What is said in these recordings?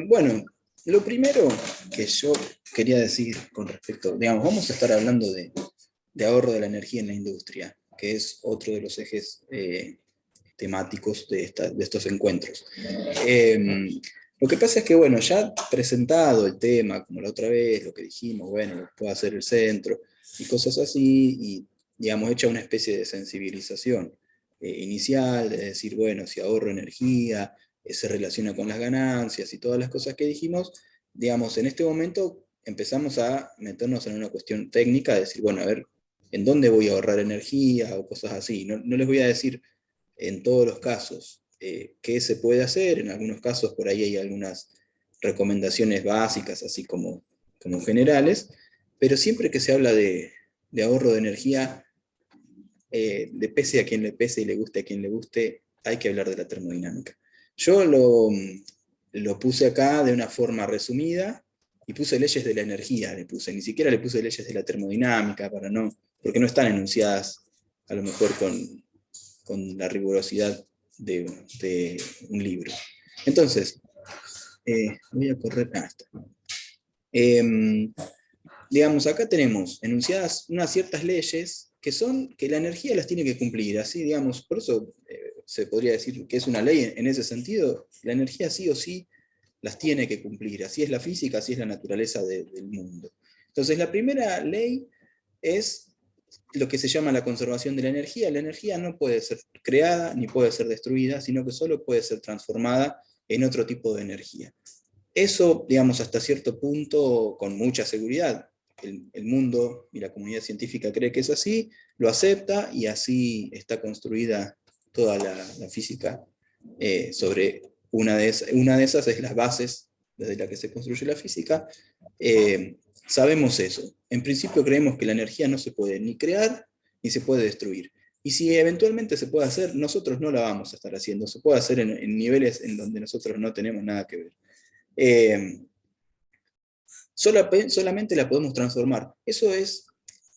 Bueno, lo primero que yo quería decir con respecto, digamos, vamos a estar hablando de ahorro de la energía en la industria, que es otro de los ejes temáticos de estos encuentros. Eh, lo que pasa es que, bueno, ya presentado el tema, como la otra vez, lo que dijimos, bueno, lo puede hacer el centro y cosas así, y, digamos, hecha una especie de sensibilización inicial, de decir, bueno, si ahorro energía, se relaciona con las ganancias y todas las cosas que dijimos, digamos, en este momento empezamos a meternos en una cuestión técnica, de decir, bueno, a ver, ¿en dónde voy a ahorrar energía? O cosas así. No les voy a decir en todos los casos qué se puede hacer, en algunos casos por ahí hay algunas recomendaciones básicas, así como generales, pero siempre que se habla de ahorro de energía, le pese a quien le pese y le guste a quien le guste, hay que hablar de la termodinámica. Yo lo puse acá de una forma resumida y puse leyes de la energía, ni siquiera le puse leyes de la termodinámica, porque no están enunciadas a lo mejor con la rigurosidad de un libro. Entonces, voy a correr. Está. Digamos, acá tenemos enunciadas unas ciertas leyes que la energía las tiene que cumplir, así, digamos, por eso se podría decir que es una ley en ese sentido, la energía sí o sí las tiene que cumplir, así es la física, así es la naturaleza del mundo. Entonces, la primera ley es lo que se llama la conservación de la energía no puede ser creada ni puede ser destruida, sino que solo puede ser transformada en otro tipo de energía. Eso, digamos, hasta cierto punto, con mucha seguridad. El mundo y la comunidad científica cree que es así, lo acepta y así está construida toda la física sobre una de esas es las bases desde la que se construye la física. Sabemos eso. En principio creemos que la energía no se puede ni crear ni se puede destruir. Y si eventualmente se puede hacer, nosotros no la vamos a estar haciendo. Se puede hacer en niveles en donde nosotros no tenemos nada que ver. Solamente la podemos transformar. Eso es,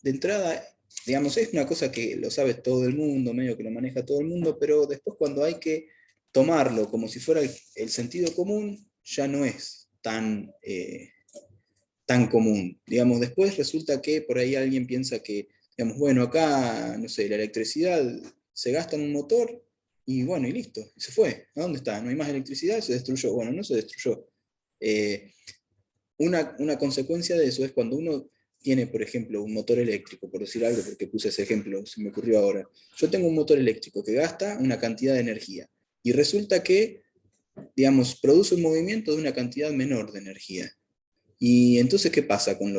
de entrada, digamos, es una cosa que lo sabe todo el mundo, medio que lo maneja todo el mundo, pero después cuando hay que tomarlo como si fuera el sentido común, ya no es tan común. Digamos, después resulta que por ahí alguien piensa que, digamos, bueno, acá, no sé, la electricidad se gasta en un motor y bueno, y listo, se fue. ¿A dónde está? No hay más electricidad, se destruyó. Bueno, no se destruyó. Eh, una consecuencia de eso es cuando uno tiene, por ejemplo, un motor eléctrico, por decir algo, porque puse ese ejemplo, se me ocurrió ahora. Yo tengo un motor eléctrico que gasta una cantidad de energía y resulta que, digamos, produce un movimiento de una cantidad menor de energía. Y entonces, ¿qué pasa con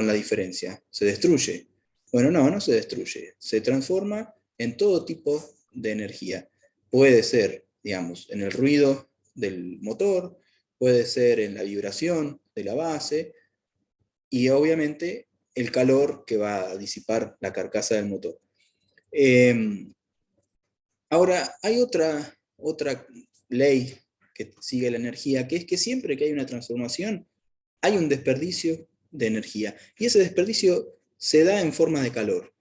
la diferencia? ¿Se destruye? Bueno, no se destruye. Se transforma en todo tipo de energía. Puede ser, digamos, en el ruido del motor, puede ser en la vibración de la base y obviamente el calor que va a disipar la carcasa del motor. Eh, Ahora, hay otra ley que sigue la energía, que es que siempre que hay una transformación, hay un desperdicio de energía. Y ese desperdicio se da en forma de calor.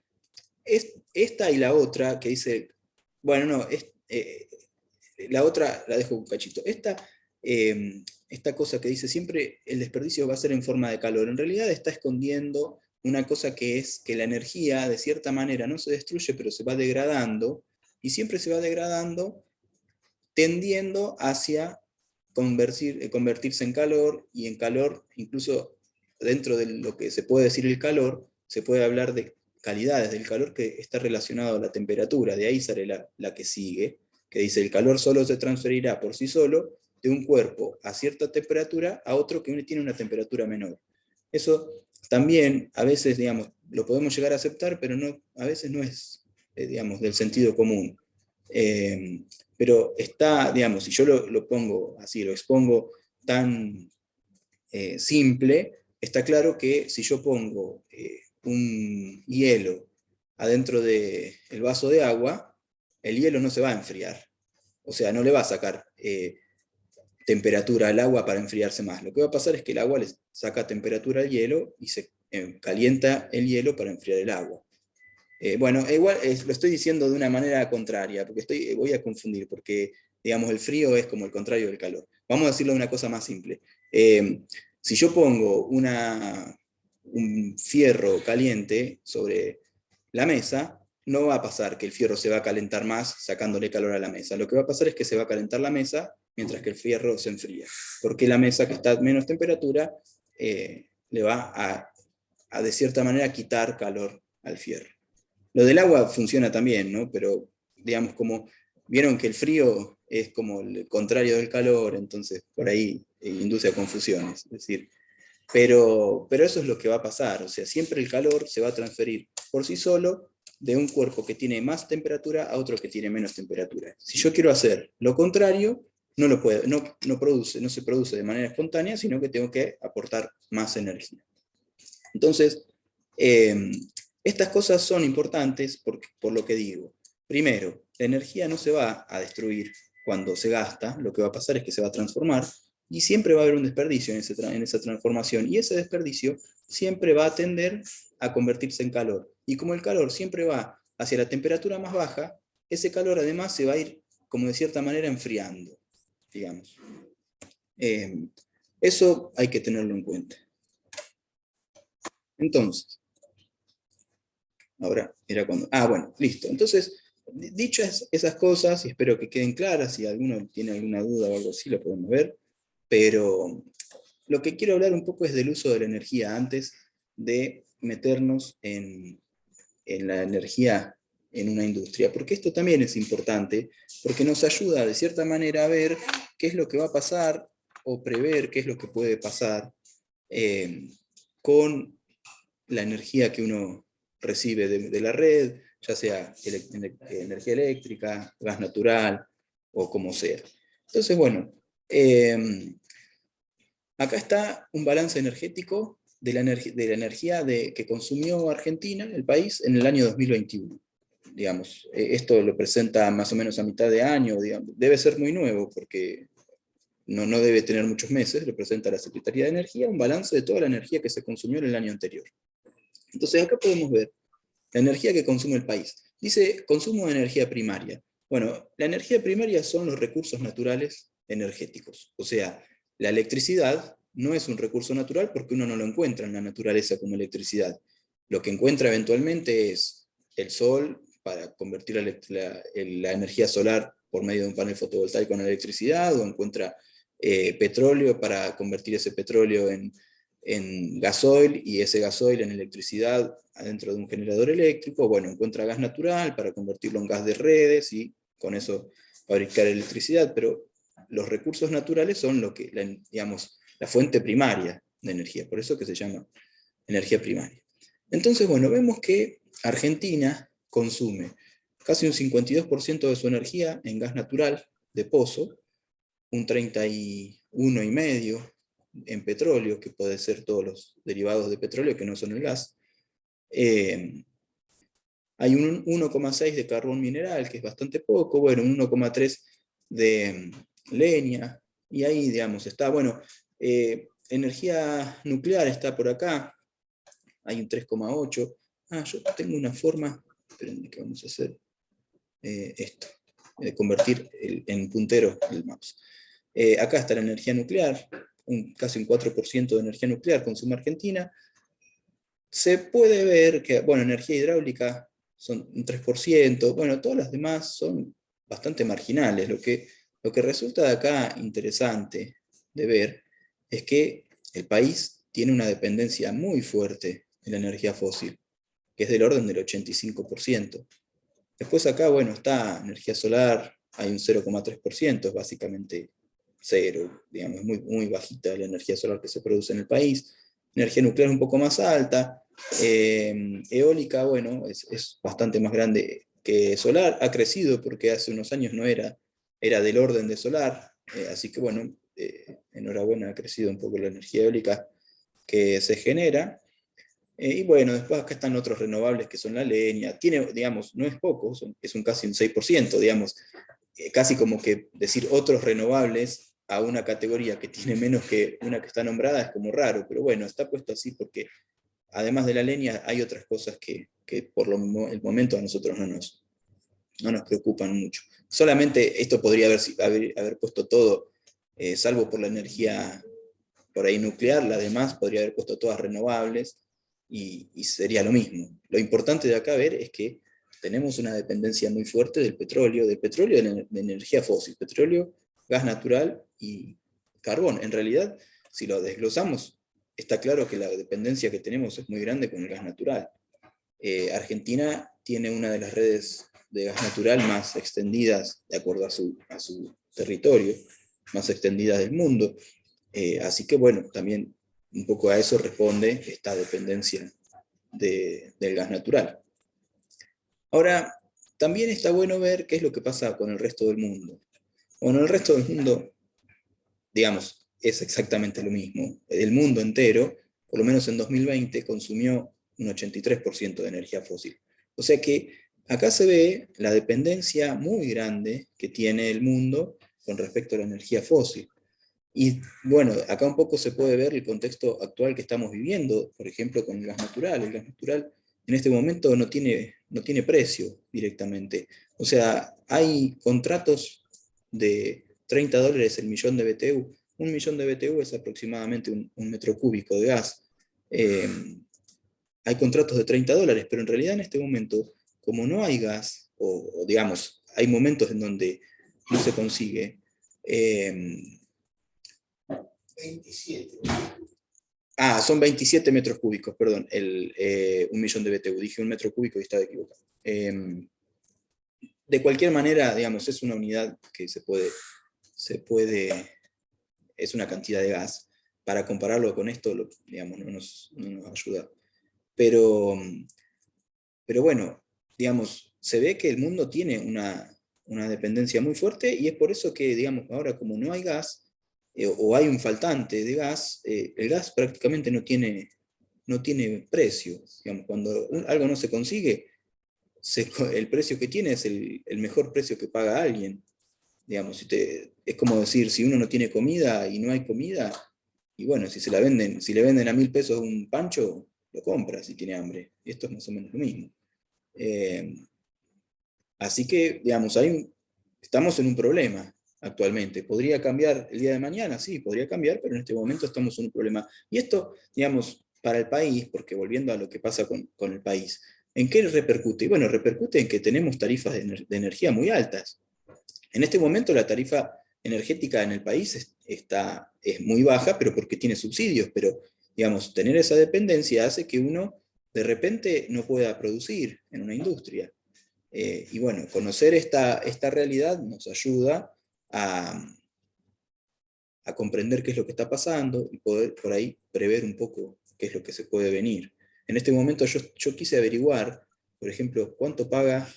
Esta y la otra que dice, bueno, no, la otra la dejo un cachito. Esta cosa que dice siempre el desperdicio va a ser en forma de calor, en realidad está escondiendo una cosa que es que la energía de cierta manera no se destruye, pero se va degradando, y siempre se va degradando tendiendo hacia convertirse en calor, y en calor, incluso dentro de lo que se puede decir el calor, se puede hablar de calidades del calor que está relacionado a la temperatura. De ahí sale la que sigue, que dice el calor solo se transferirá por sí solo de un cuerpo a cierta temperatura a otro que tiene una temperatura menor. Eso también a veces, digamos, lo podemos llegar a aceptar, pero a veces no es, digamos, del sentido común. Eh, pero está, digamos, si yo lo pongo así, lo expongo tan simple, está claro que si yo pongo un hielo adentro del vaso de agua, el hielo no se va a enfriar. O sea, no le va a sacar temperatura al agua para enfriarse más. Lo que va a pasar es que el agua le saca temperatura al hielo y se calienta el hielo para enfriar el agua. Bueno, igual lo estoy diciendo de una manera contraria, porque voy a confundir, porque digamos el frío es como el contrario del calor. vamos a decirlo de una cosa más simple. Si yo pongo un fierro caliente sobre la mesa, no va a pasar que el fierro se va a calentar más sacándole calor a la mesa. Lo que va a pasar es que se va a calentar la mesa mientras que el fierro se enfría. Porque la mesa que está a menos temperatura le va a de cierta manera quitar calor al fierro. Lo del agua funciona también, ¿no? Pero digamos como vieron que el frío es como el contrario del calor, entonces por ahí induce a confusiones. Es decir, pero eso es lo que va a pasar, o sea, siempre el calor se va a transferir por sí solo de un cuerpo que tiene más temperatura a otro que tiene menos temperatura. Si yo quiero hacer lo contrario, no lo puedo, no se produce de manera espontánea, sino que tengo que aportar más energía. Entonces, estas cosas son importantes por lo que digo. Primero, la energía no se va a destruir cuando se gasta, lo que va a pasar es que se va a transformar, y siempre va a haber un desperdicio en esa transformación, y ese desperdicio siempre va a tender a convertirse en calor. Y como el calor siempre va hacia la temperatura más baja, ese calor además se va a ir, como de cierta manera, enfriando, digamos. Eso hay que tenerlo en cuenta. Entonces, ahora era cuando... Ah, bueno, listo. Entonces, dichas esas cosas, y espero que queden claras, si alguno tiene alguna duda o algo así, lo podemos ver, pero lo que quiero hablar un poco es del uso de la energía antes de meternos en la energía en una industria, porque esto también es importante, porque nos ayuda de cierta manera a ver qué es lo que va a pasar o prever qué es lo que puede pasar con la energía que uno recibe de la red, ya sea energía eléctrica, gas natural o como sea. Entonces, bueno, acá está un balance energético de la energía que consumió Argentina, el país, en el año 2021. Digamos, esto lo presenta más o menos a mitad de año, digamos. Debe ser muy nuevo porque no debe tener muchos meses, lo presenta la Secretaría de Energía, un balance de toda la energía que se consumió en el año anterior. Entonces acá podemos ver la energía que consume el país. Dice consumo de energía primaria. Bueno, la energía primaria son los recursos naturales energéticos. O sea, la electricidad no es un recurso natural porque uno no lo encuentra en la naturaleza como electricidad. Lo que encuentra eventualmente es el sol para convertir la energía solar por medio de un panel fotovoltaico en electricidad, o encuentra petróleo para convertir ese petróleo en gasoil y ese gasoil en electricidad adentro de un generador eléctrico. Bueno, encuentra gas natural para convertirlo en gas de redes y con eso fabricar electricidad, pero los recursos naturales son digamos, la fuente primaria de energía, por eso que se llama energía primaria. Entonces, bueno, vemos que Argentina consume casi un 52% de su energía en gas natural de pozo, un 31,5% en petróleo, que puede ser todos los derivados de petróleo que no son el gas. Hay un 1,6% de carbón mineral, que es bastante poco, bueno, un 1,3% de leña, y ahí, digamos, está, bueno, energía nuclear está por acá, hay un 3,8%. Yo tengo una forma, esperen que vamos a hacer esto, convertir en puntero el mouse. Acá está la energía nuclear, casi un 4% de energía nuclear consume Argentina. Se puede ver que, bueno, energía hidráulica son un 3%, bueno, todas las demás son bastante marginales. Lo que resulta de acá interesante de ver es que el país tiene una dependencia muy fuerte de la energía fósil, que es del orden del 85%. Después acá, bueno, está energía solar, hay un 0,3%, es básicamente cero, digamos, muy, muy bajita la energía solar que se produce en el país. Energía nuclear un poco más alta. Eólica, bueno, es bastante más grande que solar, ha crecido porque hace unos años no era del orden de solar, así que bueno, enhorabuena, ha crecido un poco la energía eólica que se genera. Y bueno, después acá están otros renovables que son la leña. Tiene, digamos, no es poco, es casi un 6%, digamos. Casi como que decir otros renovables a una categoría que tiene menos que una que está nombrada es como raro, pero bueno, está puesto así porque además de la leña hay otras cosas que por el momento a nosotros no nos preocupan mucho. Solamente esto podría haber puesto todo salvo por la energía por ahí nuclear, las demás podría haber puesto todas renovables y sería lo mismo. Lo importante de acá ver es que tenemos una dependencia muy fuerte del petróleo y de la energía fósil, petróleo, gas natural y carbón. En realidad, si lo desglosamos, está claro que la dependencia que tenemos es muy grande con el gas natural. Argentina tiene una de las redes de gas natural más extendidas, de acuerdo a su territorio, más extendidas del mundo. Así que bueno, también un poco a eso responde esta dependencia del gas natural. Ahora, también está bueno ver qué es lo que pasa con el resto del mundo. Bueno, el resto del mundo, digamos, es exactamente lo mismo. El mundo entero, por lo menos en 2020, consumió un 83% de energía fósil. O sea que acá se ve la dependencia muy grande que tiene el mundo con respecto a la energía fósil. Y bueno, acá un poco se puede ver el contexto actual que estamos viviendo, por ejemplo, con el gas natural. El gas natural en este momento no tiene precio directamente. O sea, hay contratos de $30 el millón de BTU. Un millón de BTU es aproximadamente un metro cúbico de gas. Eh, Hay contratos de $30, pero en realidad en este momento, como no hay gas, o digamos, hay momentos en donde no se consigue, 27. Son 27 metros cúbicos, perdón, un millón de BTU. Dije un metro cúbico y estaba equivocado. De cualquier manera, digamos, es una unidad que es una cantidad de gas. Para compararlo con esto, digamos, no nos ayuda. Pero bueno, digamos, se ve que el mundo tiene una dependencia muy fuerte y es por eso que, digamos, ahora como no hay gas, o hay un faltante de gas, el gas prácticamente no tiene precio. Digamos, cuando algo no se consigue, el precio que tiene es el mejor precio que paga alguien. Digamos, es como decir, si uno no tiene comida y no hay comida, y bueno, si le venden a 1.000 pesos un pancho, lo compra si tiene hambre. Y esto es más o menos lo mismo. Eh, Así que, digamos, estamos en un problema actualmente. ¿Podría cambiar el día de mañana? Sí, podría cambiar, pero en este momento estamos en un problema. Y esto, digamos, para el país, porque volviendo a lo que pasa con el país, ¿en qué repercute? Y bueno, repercute en que tenemos tarifas de energía muy altas. En este momento la tarifa energética en el país es muy baja, pero porque tiene subsidios, pero digamos, tener esa dependencia hace que uno de repente no pueda producir en una industria. Y bueno, conocer esta realidad nos ayuda a, a comprender qué es lo que está pasando y poder por ahí prever un poco qué es lo que se puede venir. En este momento yo quise averiguar, por ejemplo, cuánto paga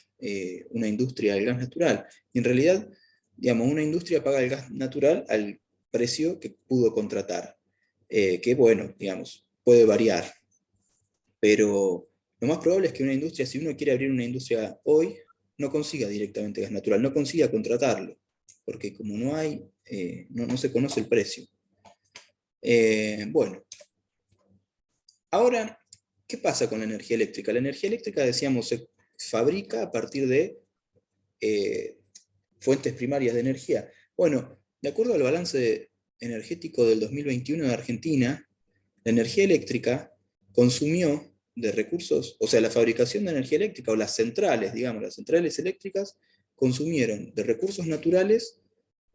una industria del gas natural. Y en realidad, digamos, una industria paga el gas natural al precio que pudo contratar, que bueno, digamos, puede variar, pero lo más probable es que una industria, si uno quiere abrir una industria hoy, no consiga directamente gas natural, no consiga contratarlo, porque como no hay, no se conoce el precio. Bueno, ahora, ¿qué pasa con la energía eléctrica? La energía eléctrica, decíamos, se fabrica a partir de eh, fuentes primarias de energía. Bueno, de acuerdo al balance energético del 2021 de Argentina, la energía eléctrica consumió de recursos, o sea, la fabricación de energía eléctrica, o las centrales, digamos, las centrales eléctricas, consumieron de recursos naturales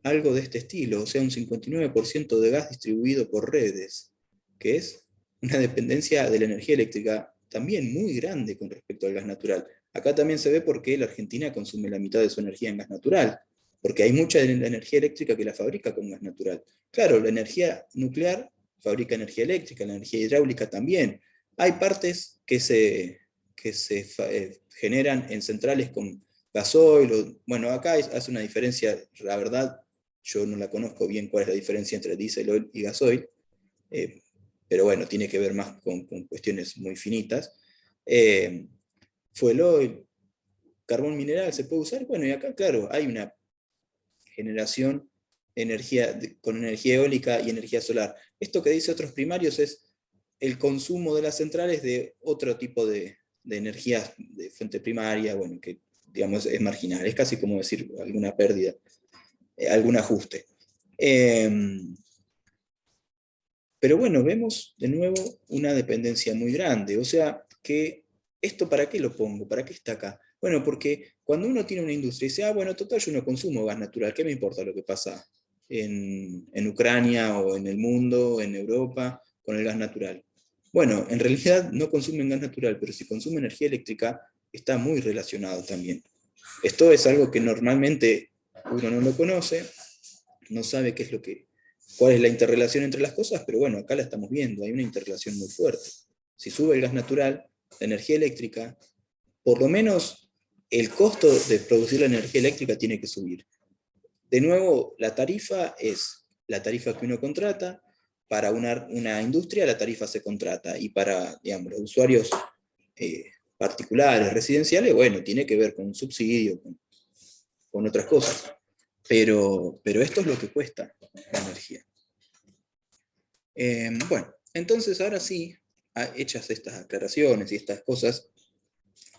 algo de este estilo, o sea, un 59% de gas distribuido por redes, que es una dependencia de la energía eléctrica también muy grande con respecto al gas natural. Acá también se ve por qué la Argentina consume la mitad de su energía en gas natural, porque hay mucha de la energía eléctrica que la fabrica con gas natural. Claro, la energía nuclear fabrica energía eléctrica, la energía hidráulica también. Hay partes que se generan en centrales con gasoil. Bueno, acá hace una diferencia, la verdad, yo no la conozco bien cuál es la diferencia entre diésel oil y gasoil, eh, pero bueno, tiene que ver más con cuestiones muy finitas. Eh, Fuel oil, carbón mineral, ¿se puede usar? Bueno, y acá, claro, hay una generación con energía eólica y energía solar. Esto que dice otros primarios es el consumo de las centrales de otro tipo de energías de fuente primaria, bueno, que digamos es marginal, es casi como decir alguna pérdida, algún ajuste. Em, pero bueno, vemos de nuevo una dependencia muy grande. O sea, que ¿esto para qué lo pongo? ¿Para qué está acá? Bueno, porque cuando uno tiene una industria y dice, ah, bueno, total, yo no consumo gas natural, ¿qué me importa lo que pasa en Ucrania o en el mundo, en Europa, con el gas natural? Bueno, en realidad no consumen gas natural, pero si consume energía eléctrica, está muy relacionado también. Esto es algo que normalmente uno no lo conoce, no sabe qué es lo que, cuál es la interrelación entre las cosas, pero bueno, acá la estamos viendo, hay una interrelación muy fuerte. Si sube el gas natural, la energía eléctrica, por lo menos el costo de producir la energía eléctrica tiene que subir. De nuevo, la tarifa es la tarifa que uno contrata, para una industria la tarifa se contrata, y para, digamos, los usuarios particulares, residenciales, bueno, tiene que ver con un subsidio, con otras cosas. Pero esto es lo que cuesta la energía. Bueno, entonces ahora sí, hechas estas aclaraciones y estas cosas,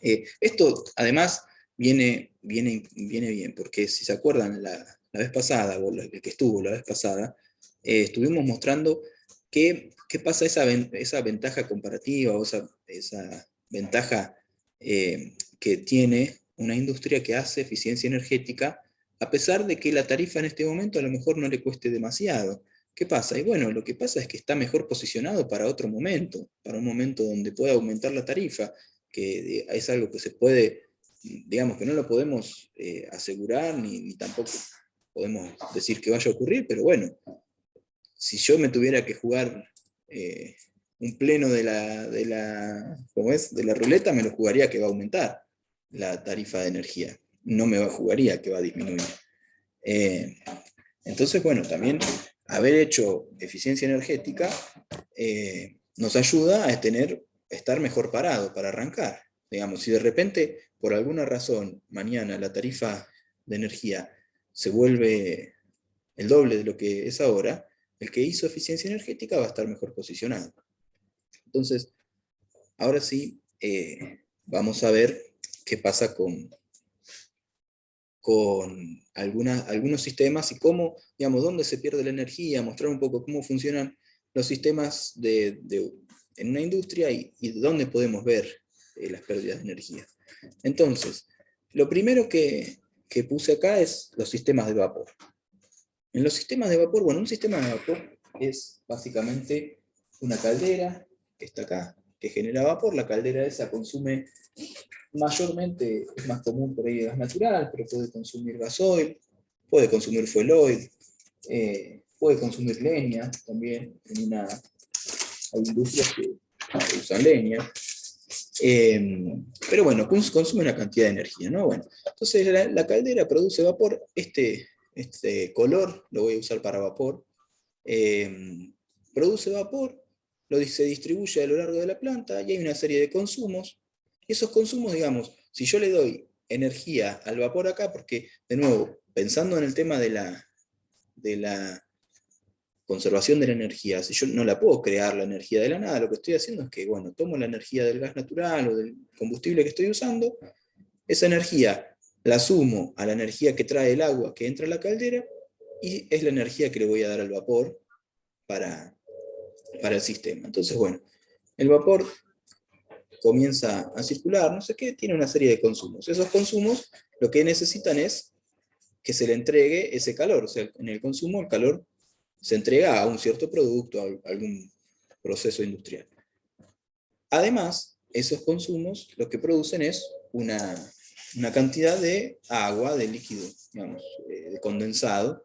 esto además viene bien, porque si se acuerdan la vez pasada, o el que estuvo la vez pasada, estuvimos mostrando qué pasa esa ventaja comparativa, o esa ventaja que tiene una industria que hace eficiencia energética, a pesar de que la tarifa en este momento a lo mejor no le cueste demasiado. ¿Qué pasa? Y bueno, lo que pasa es que está mejor posicionado para otro momento, para un momento donde pueda aumentar la tarifa, que es algo que se puede, digamos que no lo podemos asegurar, ni tampoco podemos decir que vaya a ocurrir, pero bueno, si yo me tuviera que jugar un pleno ¿cómo es? De la ruleta, me lo jugaría que va a aumentar la tarifa de energía, no me jugaría que va a disminuir. Eh, entonces, bueno, también haber hecho eficiencia energética nos ayuda a estar mejor parado para arrancar. Digamos, si de repente, por alguna razón, mañana la tarifa de energía se vuelve el doble de lo que es ahora, el que hizo eficiencia energética va a estar mejor posicionado. Entonces, ahora sí, vamos a ver qué pasa con algunos sistemas y cómo, digamos, dónde se pierde la energía, mostrar un poco cómo funcionan los sistemas en una industria y dónde podemos ver las pérdidas de energía. Entonces, lo primero que puse acá es los sistemas de vapor. En los sistemas de vapor, bueno, un sistema de vapor es básicamente una caldera que está acá, que genera vapor. La caldera esa consume mayormente, es más común por ahí gas natural, pero puede consumir gasoil, puede consumir fuel oil, puede consumir leña también. Hay industrias que usan leña. Pero bueno, consume una cantidad de energía, ¿no? Bueno, entonces la caldera produce vapor. Este color lo voy a usar para vapor. Produce vapor, se distribuye a lo largo de la planta y hay una serie de consumos. Y esos consumos, digamos, si yo le doy energía al vapor acá, porque, de nuevo, pensando en el tema de la conservación de la energía, si yo no la puedo crear la energía de la nada, lo que estoy haciendo es que, bueno, tomo la energía del gas natural o del combustible que estoy usando, esa energía la sumo a la energía que trae el agua que entra a la caldera, y es la energía que le voy a dar al vapor para el sistema. Entonces, bueno, el vapor comienza a circular, no sé qué, tiene una serie de consumos. Esos consumos lo que necesitan es que se le entregue ese calor, o sea, en el consumo el calor se entrega a un cierto producto, a algún proceso industrial. Además, esos consumos lo que producen es una cantidad de agua, de líquido, digamos, de condensado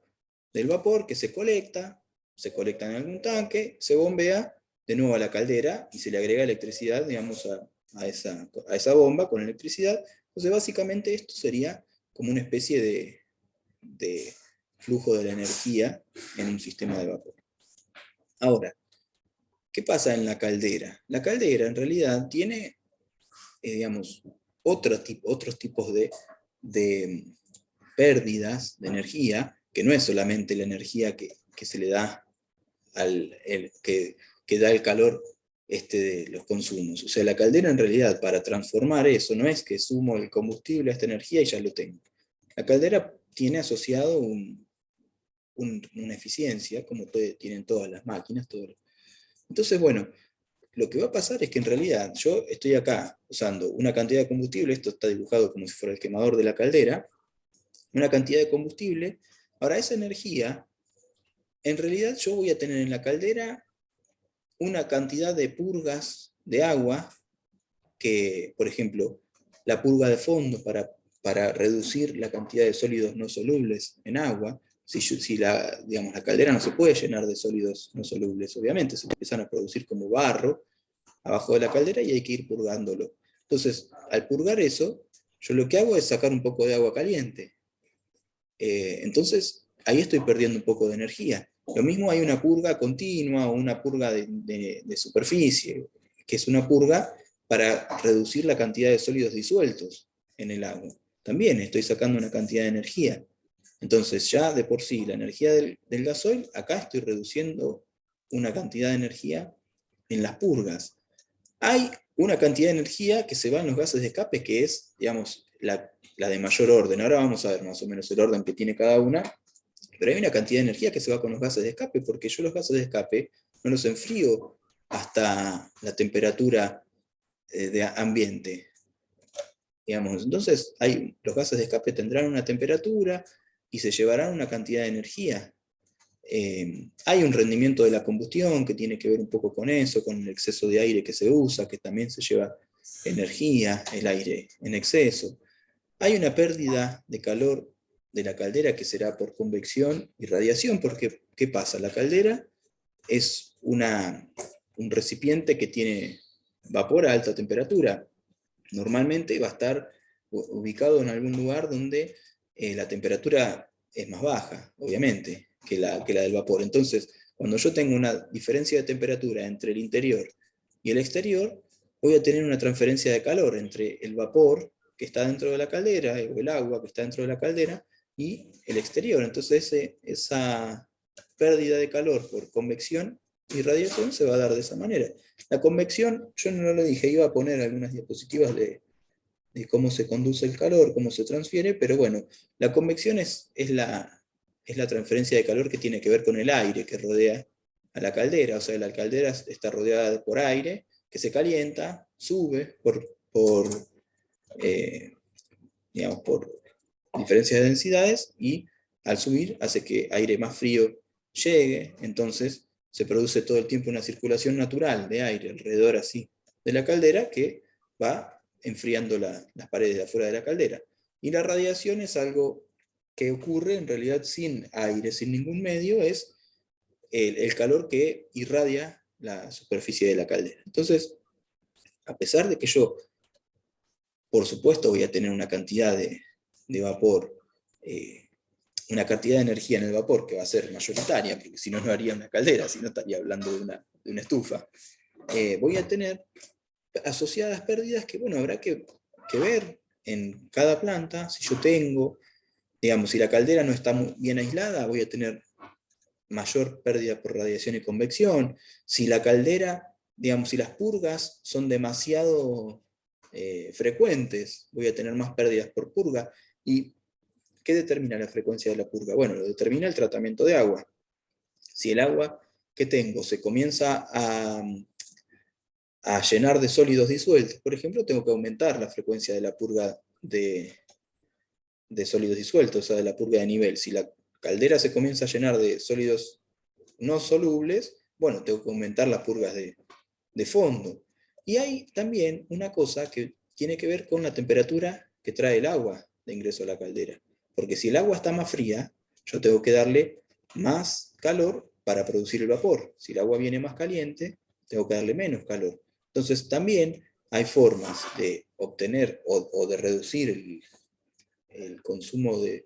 del vapor que se colecta en algún tanque, se bombea de nuevo a la caldera y se le agrega electricidad, digamos, a esa bomba con electricidad. Entonces, básicamente esto sería como una especie de flujo de la energía en un sistema de vapor. Ahora, ¿qué pasa en la caldera? La caldera en realidad tiene, digamos, otros tipos de pérdidas de energía, que no es solamente la energía que se le da que da el calor de los consumos. O sea, la caldera en realidad, para transformar eso, no es que sumo el combustible a esta energía y ya lo tengo. La caldera tiene asociado una eficiencia, como tienen todas las máquinas. Entonces, bueno, lo que va a pasar es que en realidad yo estoy acá usando una cantidad de combustible, esto está dibujado como si fuera el quemador de la caldera, una cantidad de combustible. Ahora, esa energía, en realidad yo voy a tener en la caldera una cantidad de purgas de agua que, por ejemplo, la purga de fondo para reducir la cantidad de sólidos no solubles en agua. Si digamos, la caldera no se puede llenar de sólidos no solubles, obviamente, se empiezan a producir como barro abajo de la caldera y hay que ir purgándolo. Entonces, al purgar eso, yo lo que hago es sacar un poco de agua caliente. Entonces, ahí estoy perdiendo un poco de energía. Lo mismo hay una purga continua o una purga de superficie, que es una purga para reducir la cantidad de sólidos disueltos en el agua. También estoy sacando una cantidad de energía. Entonces, ya de por sí, la energía del gasoil, acá estoy reduciendo una cantidad de energía en las purgas. Hay una cantidad de energía que se va en los gases de escape, que es, digamos, la de mayor orden. Ahora vamos a ver más o menos el orden que tiene cada una, pero hay una cantidad de energía que se va con los gases de escape, porque yo los gases de escape no los enfrío hasta la temperatura de ambiente. Digamos. Entonces, los gases de escape tendrán una temperatura y se llevarán una cantidad de energía. Hay un rendimiento de la combustión que tiene que ver un poco con eso, con el exceso de aire que se usa, que también se lleva energía, el aire en exceso. Hay una pérdida de calor de la caldera que será por convección y radiación, porque ¿qué pasa? La caldera es un recipiente que tiene vapor a alta temperatura. Normalmente va a estar ubicado en algún lugar donde la temperatura es más baja, obviamente, que la del vapor. Entonces, cuando yo tengo una diferencia de temperatura entre el interior y el exterior, voy a tener una transferencia de calor entre el vapor que está dentro de la caldera, o el agua que está dentro de la caldera, y el exterior. Entonces, esa pérdida de calor por convección y radiación se va a dar de esa manera. La convección, yo no lo dije, iba a poner algunas diapositivas de cómo se conduce el calor, cómo se transfiere, pero bueno, la convección es la transferencia de calor que tiene que ver con el aire que rodea a la caldera. O sea, la caldera está rodeada por aire que se calienta, sube eh, digamos, por diferencia de densidades, y al subir hace que aire más frío llegue. Entonces se produce todo el tiempo una circulación natural de aire alrededor así de la caldera que va enfriando las paredes de afuera de la caldera. Y la radiación es algo que ocurre en realidad sin aire, sin ningún medio, es el calor que irradia la superficie de la caldera. Entonces, a pesar de que yo, por supuesto, voy a tener una cantidad de vapor, una cantidad de energía en el vapor que va a ser mayoritaria, porque si no, no haría una caldera, si no estaría hablando de una estufa. Voy a tener asociadas pérdidas que, bueno, habrá que ver en cada planta. Si yo tengo, digamos, si la caldera no está muy bien aislada, voy a tener mayor pérdida por radiación y convección. Si la caldera, digamos, si las purgas son demasiado frecuentes, voy a tener más pérdidas por purga. ¿Y qué determina la frecuencia de la purga? Bueno, lo determina el tratamiento de agua. Si el agua que tengo se comienza a llenar de sólidos disueltos, por ejemplo, tengo que aumentar la frecuencia de la purga de sólidos disueltos, o sea, de la purga de nivel. Si la caldera se comienza a llenar de sólidos no solubles, bueno, tengo que aumentar las purgas de fondo. Y hay también una cosa que tiene que ver con la temperatura que trae el agua de ingreso a la caldera. Porque si el agua está más fría, yo tengo que darle más calor para producir el vapor. Si el agua viene más caliente, tengo que darle menos calor. Entonces también hay formas de obtener o de reducir el consumo de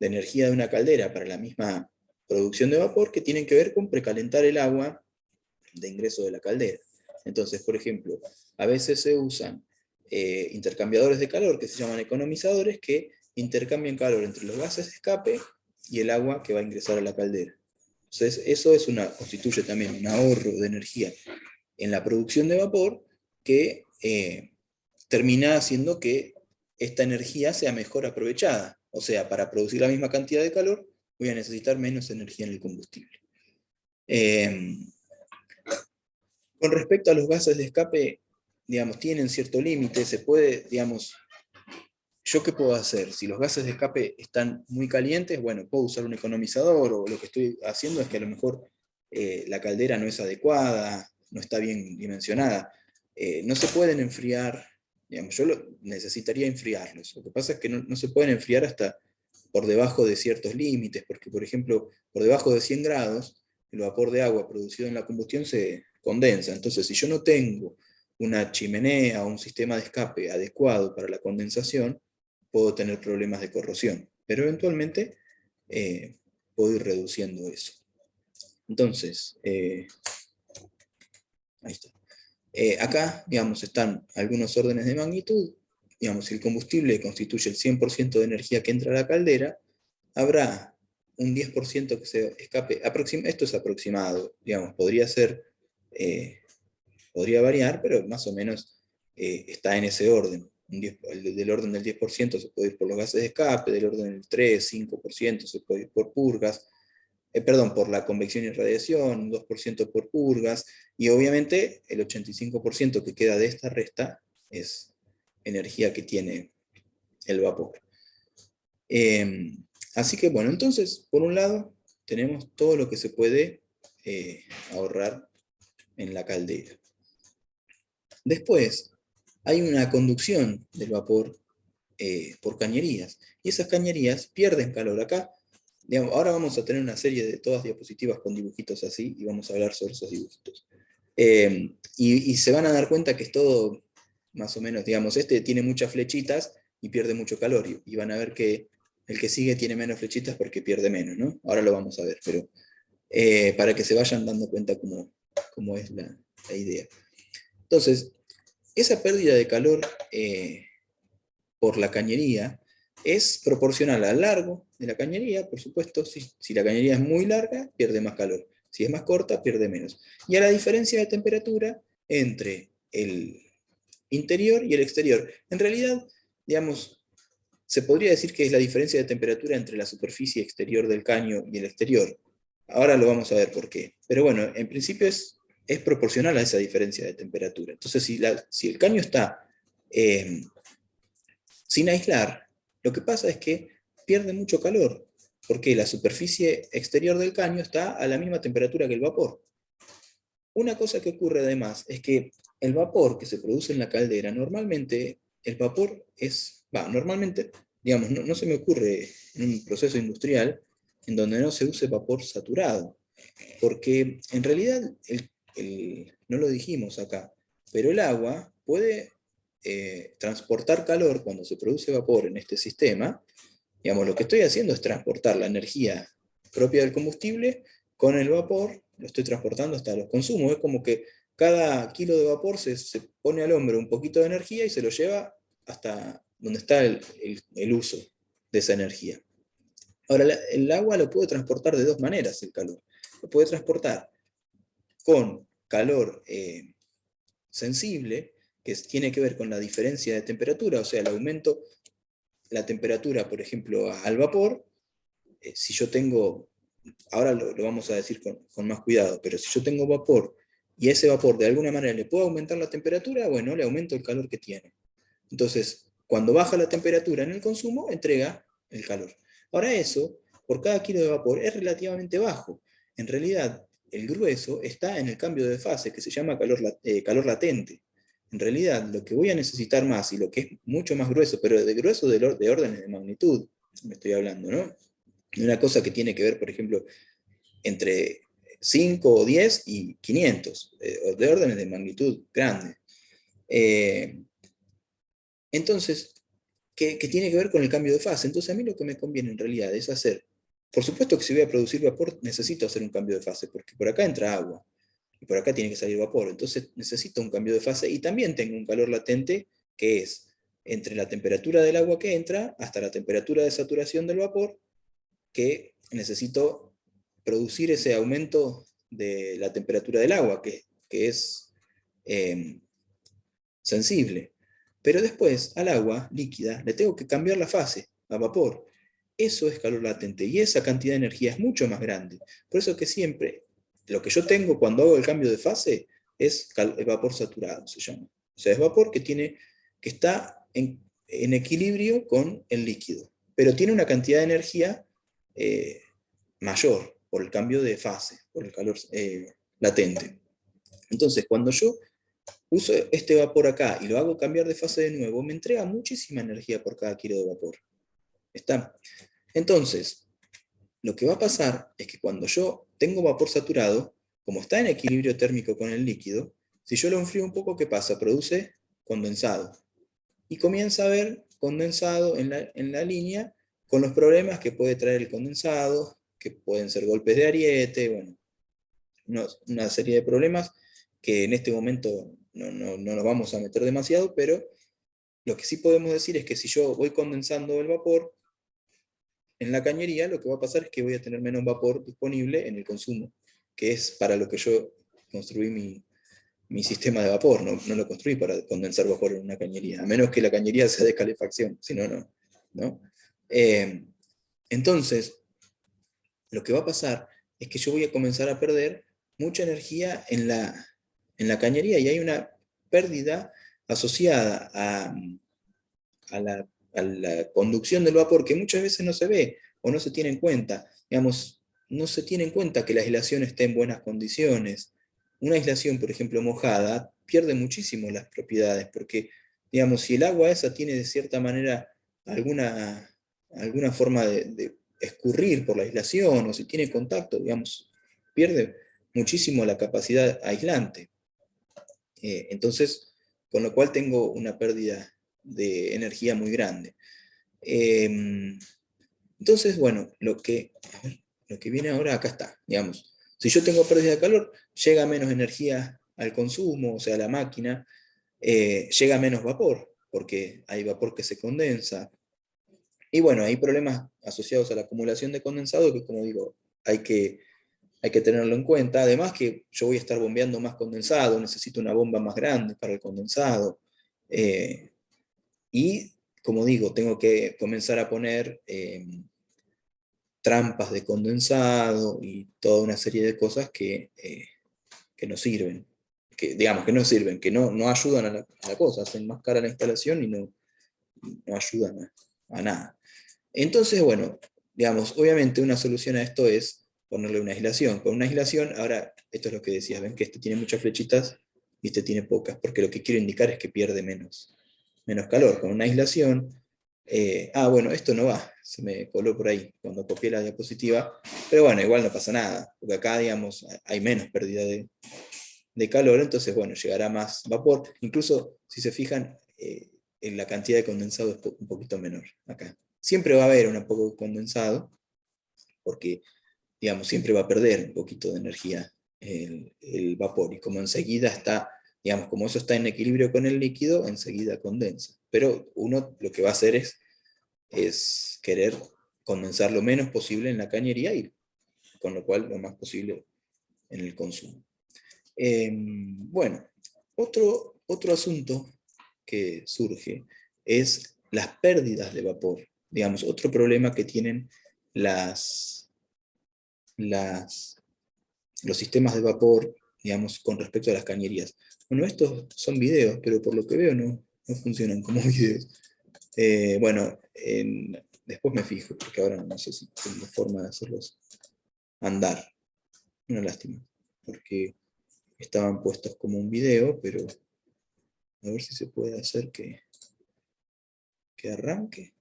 energía de una caldera para la misma producción de vapor, que tienen que ver con precalentar el agua de ingreso de la caldera. Entonces, por ejemplo, a veces se usan intercambiadores de calor que se llaman economizadores, que intercambian calor entre los gases de escape y el agua que va a ingresar a la caldera. Entonces, eso constituye también un ahorro de energía en la producción de vapor que termina haciendo que esta energía sea mejor aprovechada. O sea, para producir la misma cantidad de calor, voy a necesitar menos energía en el combustible. Eh, con respecto a los gases de escape, digamos, tienen cierto límite, se puede, digamos, ¿yo qué puedo hacer? Si los gases de escape están muy calientes, bueno, puedo usar un economizador, o lo que estoy haciendo es que a lo mejor la caldera no es adecuada, no está bien dimensionada. No se pueden enfriar, digamos, necesitaría enfriarlos. Lo que pasa es que no se pueden enfriar hasta por debajo de ciertos límites, porque por ejemplo, por debajo de 100 grados, el vapor de agua producido en la combustión se condensa. Entonces, si yo no tengo una chimenea o un sistema de escape adecuado para la condensación, puedo tener problemas de corrosión, pero eventualmente puedo ir reduciendo eso. Entonces, ahí está. Acá, digamos, están algunos órdenes de magnitud. Digamos, si el combustible constituye el 100% de energía que entra a la caldera, habrá un 10% que se escape. Esto es aproximado, digamos, podría ser, podría variar, pero más o menos está en ese orden. Del orden del 10% se puede ir por los gases de escape, del orden del 3-5% se puede ir por purgas, perdón, por la convección y radiación, 2% por purgas, y obviamente el 85% que queda de esta resta es energía que tiene el vapor. Así que bueno, entonces, por un lado, tenemos todo lo que se puede ahorrar en la caldera. Después, hay una conducción del vapor por cañerías, y esas cañerías pierden calor. Acá, digamos, ahora vamos a tener una serie de todas diapositivas con dibujitos así, y vamos a hablar sobre esos dibujitos. Y se van a dar cuenta que es todo, más o menos, digamos, este tiene muchas flechitas y pierde mucho calor, y van a ver que el que sigue tiene menos flechitas porque pierde menos, ¿no? Ahora lo vamos a ver, pero para que se vayan dando cuenta cómo es la idea. Entonces, esa pérdida de calor por la cañería es proporcional al largo de la cañería, por supuesto. Si la cañería es muy larga, pierde más calor. Si es más corta, pierde menos. Y a la diferencia de temperatura entre el interior y el exterior. En realidad, digamos, se podría decir que es la diferencia de temperatura entre la superficie exterior del caño y el exterior. Ahora lo vamos a ver por qué. Pero bueno, en principio es proporcional a esa diferencia de temperatura. Entonces, si el caño está sin aislar, lo que pasa es que pierde mucho calor, porque la superficie exterior del caño está a la misma temperatura que el vapor. Una cosa que ocurre además es que el vapor que se produce en la caldera, normalmente el vapor normalmente, digamos, no se me ocurre en un proceso industrial en donde no se use vapor saturado, porque en realidad, no lo dijimos acá, pero el agua puede transportar calor cuando se produce vapor en este sistema. Digamos, lo que estoy haciendo es transportar la energía propia del combustible con el vapor, lo estoy transportando hasta los consumos. Es como que cada kilo de vapor se pone al hombro un poquito de energía y se lo lleva hasta donde está el uso de esa energía. Ahora, el agua lo puede transportar de dos maneras, el calor. Lo puede transportar con calor sensible, que tiene que ver con la diferencia de temperatura, o sea, el aumento, la temperatura, por ejemplo, al vapor. Si yo tengo, ahora lo vamos a decir con más cuidado, pero si yo tengo vapor y ese vapor de alguna manera le puedo aumentar la temperatura, bueno, le aumento el calor que tiene. Entonces, cuando baja la temperatura en el consumo, entrega el calor. Ahora eso, por cada kilo de vapor, es relativamente bajo. En realidad, el grueso está en el cambio de fase, que se llama calor latente. En realidad, lo que voy a necesitar más, y lo que es mucho más grueso, pero de grueso de órdenes de magnitud, me estoy hablando, ¿no? Una cosa que tiene que ver, por ejemplo, entre 5 o 10 y 500, de órdenes de magnitud grande. Entonces, que tiene que ver con el cambio de fase. Entonces, a mí lo que me conviene en realidad es hacer, por supuesto que si voy a producir vapor, necesito hacer un cambio de fase, porque por acá entra agua, y por acá tiene que salir vapor. Entonces, necesito un cambio de fase, y también tengo un calor latente, que es entre la temperatura del agua que entra hasta la temperatura de saturación del vapor, que necesito producir ese aumento de la temperatura del agua, que es eh, sensible. Pero después al agua líquida le tengo que cambiar la fase a vapor. eso es calor latente, y esa cantidad de energía es mucho más grande. Por eso que siempre, lo que yo tengo cuando hago el cambio de fase es vapor saturado, se llama. O sea, es vapor que está en equilibrio con el líquido, pero tiene una cantidad de energía mayor por el cambio de fase, por el calor latente. Entonces, cuando yo uso este vapor acá y lo hago cambiar de fase de nuevo, me entrega muchísima energía por cada kilo de vapor. ¿Está? Entonces, lo que va a pasar es que cuando yo tengo vapor saturado, como está en equilibrio térmico con el líquido, si yo lo enfrío un poco, ¿qué pasa? Produce condensado. Y comienza a haber condensado en la línea con los problemas que puede traer el condensado, que pueden ser golpes de ariete, bueno, una serie de problemas que en este momento no nos vamos a meter demasiado, pero lo que sí podemos decir es que si yo voy condensando el vapor en la cañería, lo que va a pasar es que voy a tener menos vapor disponible en el consumo, que es para lo que yo construí mi sistema de vapor, no lo construí para condensar vapor en una cañería, a menos que la cañería sea de calefacción, si no, no. ¿No? Entonces, lo que va a pasar es que yo voy a comenzar a perder mucha energía en la cañería, y hay una pérdida asociada a la conducción del vapor que muchas veces no se ve o no se tiene en cuenta. Digamos, no se tiene en cuenta que la aislación esté en buenas condiciones. Una aislación, por ejemplo, mojada, pierde muchísimo las propiedades, porque, digamos, si el agua esa tiene de cierta manera alguna forma de escurrir por la aislación, o si tiene contacto, digamos, pierde muchísimo la capacidad aislante. Entonces, con lo cual tengo una pérdida de energía muy grande. Entonces, bueno, lo que viene ahora acá está, digamos. Si yo tengo pérdida de calor, llega menos energía al consumo, o sea, a la máquina, llega menos vapor, porque hay vapor que se condensa. Y bueno, hay problemas asociados a la acumulación de condensado que, como digo, hay que tenerlo en cuenta. Además que yo voy a estar bombeando más condensado, necesito una bomba más grande para el condensado. Y, como digo, tengo que comenzar a poner trampas de condensado y toda una serie de cosas que no sirven. Que, digamos, que no sirven, que no ayudan a la cosa, hacen más cara la instalación y no ayudan a nada. Entonces, bueno, digamos, obviamente una solución a esto es ponerle una aislación. Con una aislación, ahora, esto es lo que decías, ven que este tiene muchas flechitas y este tiene pocas, porque lo que quiero indicar es que pierde menos calor. Con una aislación, bueno, esto no va, se me coló por ahí cuando copié la diapositiva, pero bueno, igual no pasa nada, porque acá, digamos, hay menos pérdida de calor, entonces, bueno, llegará más vapor. Incluso, si se fijan, en la cantidad de condensado es un poquito menor acá. Siempre va a haber un poco de condensado, porque, digamos, siempre va a perder un poquito de energía el vapor, y como enseguida está, digamos, como eso está en equilibrio con el líquido, enseguida condensa. Pero uno lo que va a hacer es querer condensar lo menos posible en la cañería, y con lo cual lo más posible en el consumo. Bueno, otro asunto que surge es las pérdidas de vapor. Digamos, otro problema que tienen los sistemas de vapor, digamos, con respecto a las cañerías. Bueno, estos son videos, pero por lo que veo no funcionan como videos. Bueno, después me fijo, porque ahora no sé si tengo forma de hacerlos andar. Una lástima, porque estaban puestos como un video, pero a ver si se puede hacer que arranque.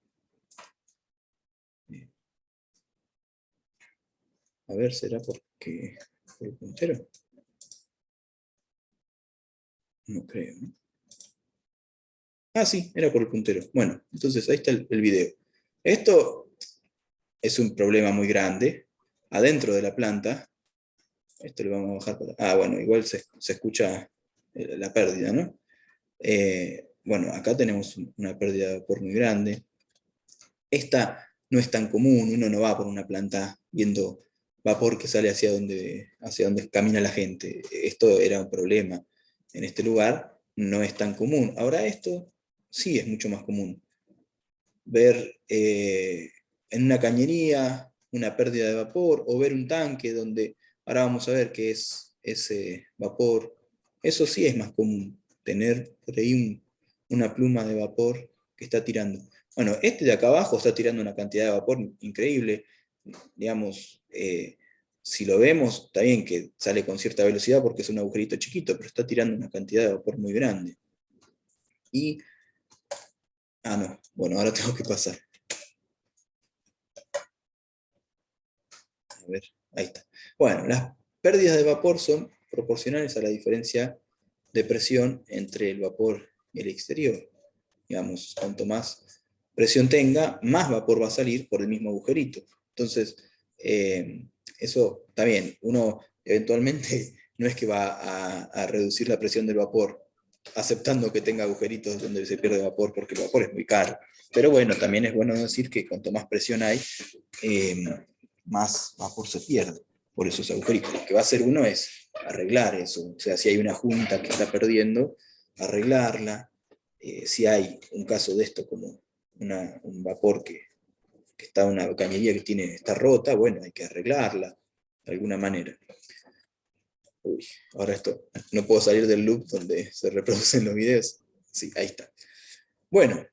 A ver, ¿será porque por el puntero? No creo, ¿no? Ah, sí, era por el puntero. Bueno, entonces ahí está el video. Esto es un problema muy grande. Adentro de la planta, esto lo vamos a bajar para... Ah, bueno, igual se escucha la pérdida, ¿no? Bueno, acá tenemos una pérdida de vapor muy grande. Esta no es tan común, uno no va por una planta viendo vapor que sale hacia donde camina la gente. Esto era un problema en este lugar, no es tan común. Ahora esto sí es mucho más común. Ver en una cañería, una pérdida de vapor, o ver un tanque donde, ahora vamos a ver qué es ese vapor. Eso sí es más común, tener por ahí una pluma de vapor que está tirando. Bueno, este de acá abajo está tirando una cantidad de vapor increíble, digamos, si lo vemos, está bien que sale con cierta velocidad porque es un agujerito chiquito, pero está tirando una cantidad de vapor muy grande. Y, no, bueno, ahora tengo que pasar. A ver, ahí está. Bueno, las pérdidas de vapor son proporcionales a la diferencia de presión entre el vapor y el exterior. Digamos, cuanto más presión tenga, más vapor va a salir por el mismo agujerito. Entonces, eso está bien. Uno eventualmente no es que va a reducir la presión del vapor aceptando que tenga agujeritos donde se pierde vapor, porque el vapor es muy caro. Pero bueno, también es bueno decir que cuanto más presión hay, eh, más vapor se pierde por esos agujeritos. Lo que va a hacer uno es arreglar eso. O sea, si hay una junta que está perdiendo, arreglarla. Si hay un caso de esto como un vapor que está una cañería que está rota, bueno, hay que arreglarla de alguna manera. Uy, ahora esto, no puedo salir del loop donde se reproducen los videos. Sí, ahí está. Bueno,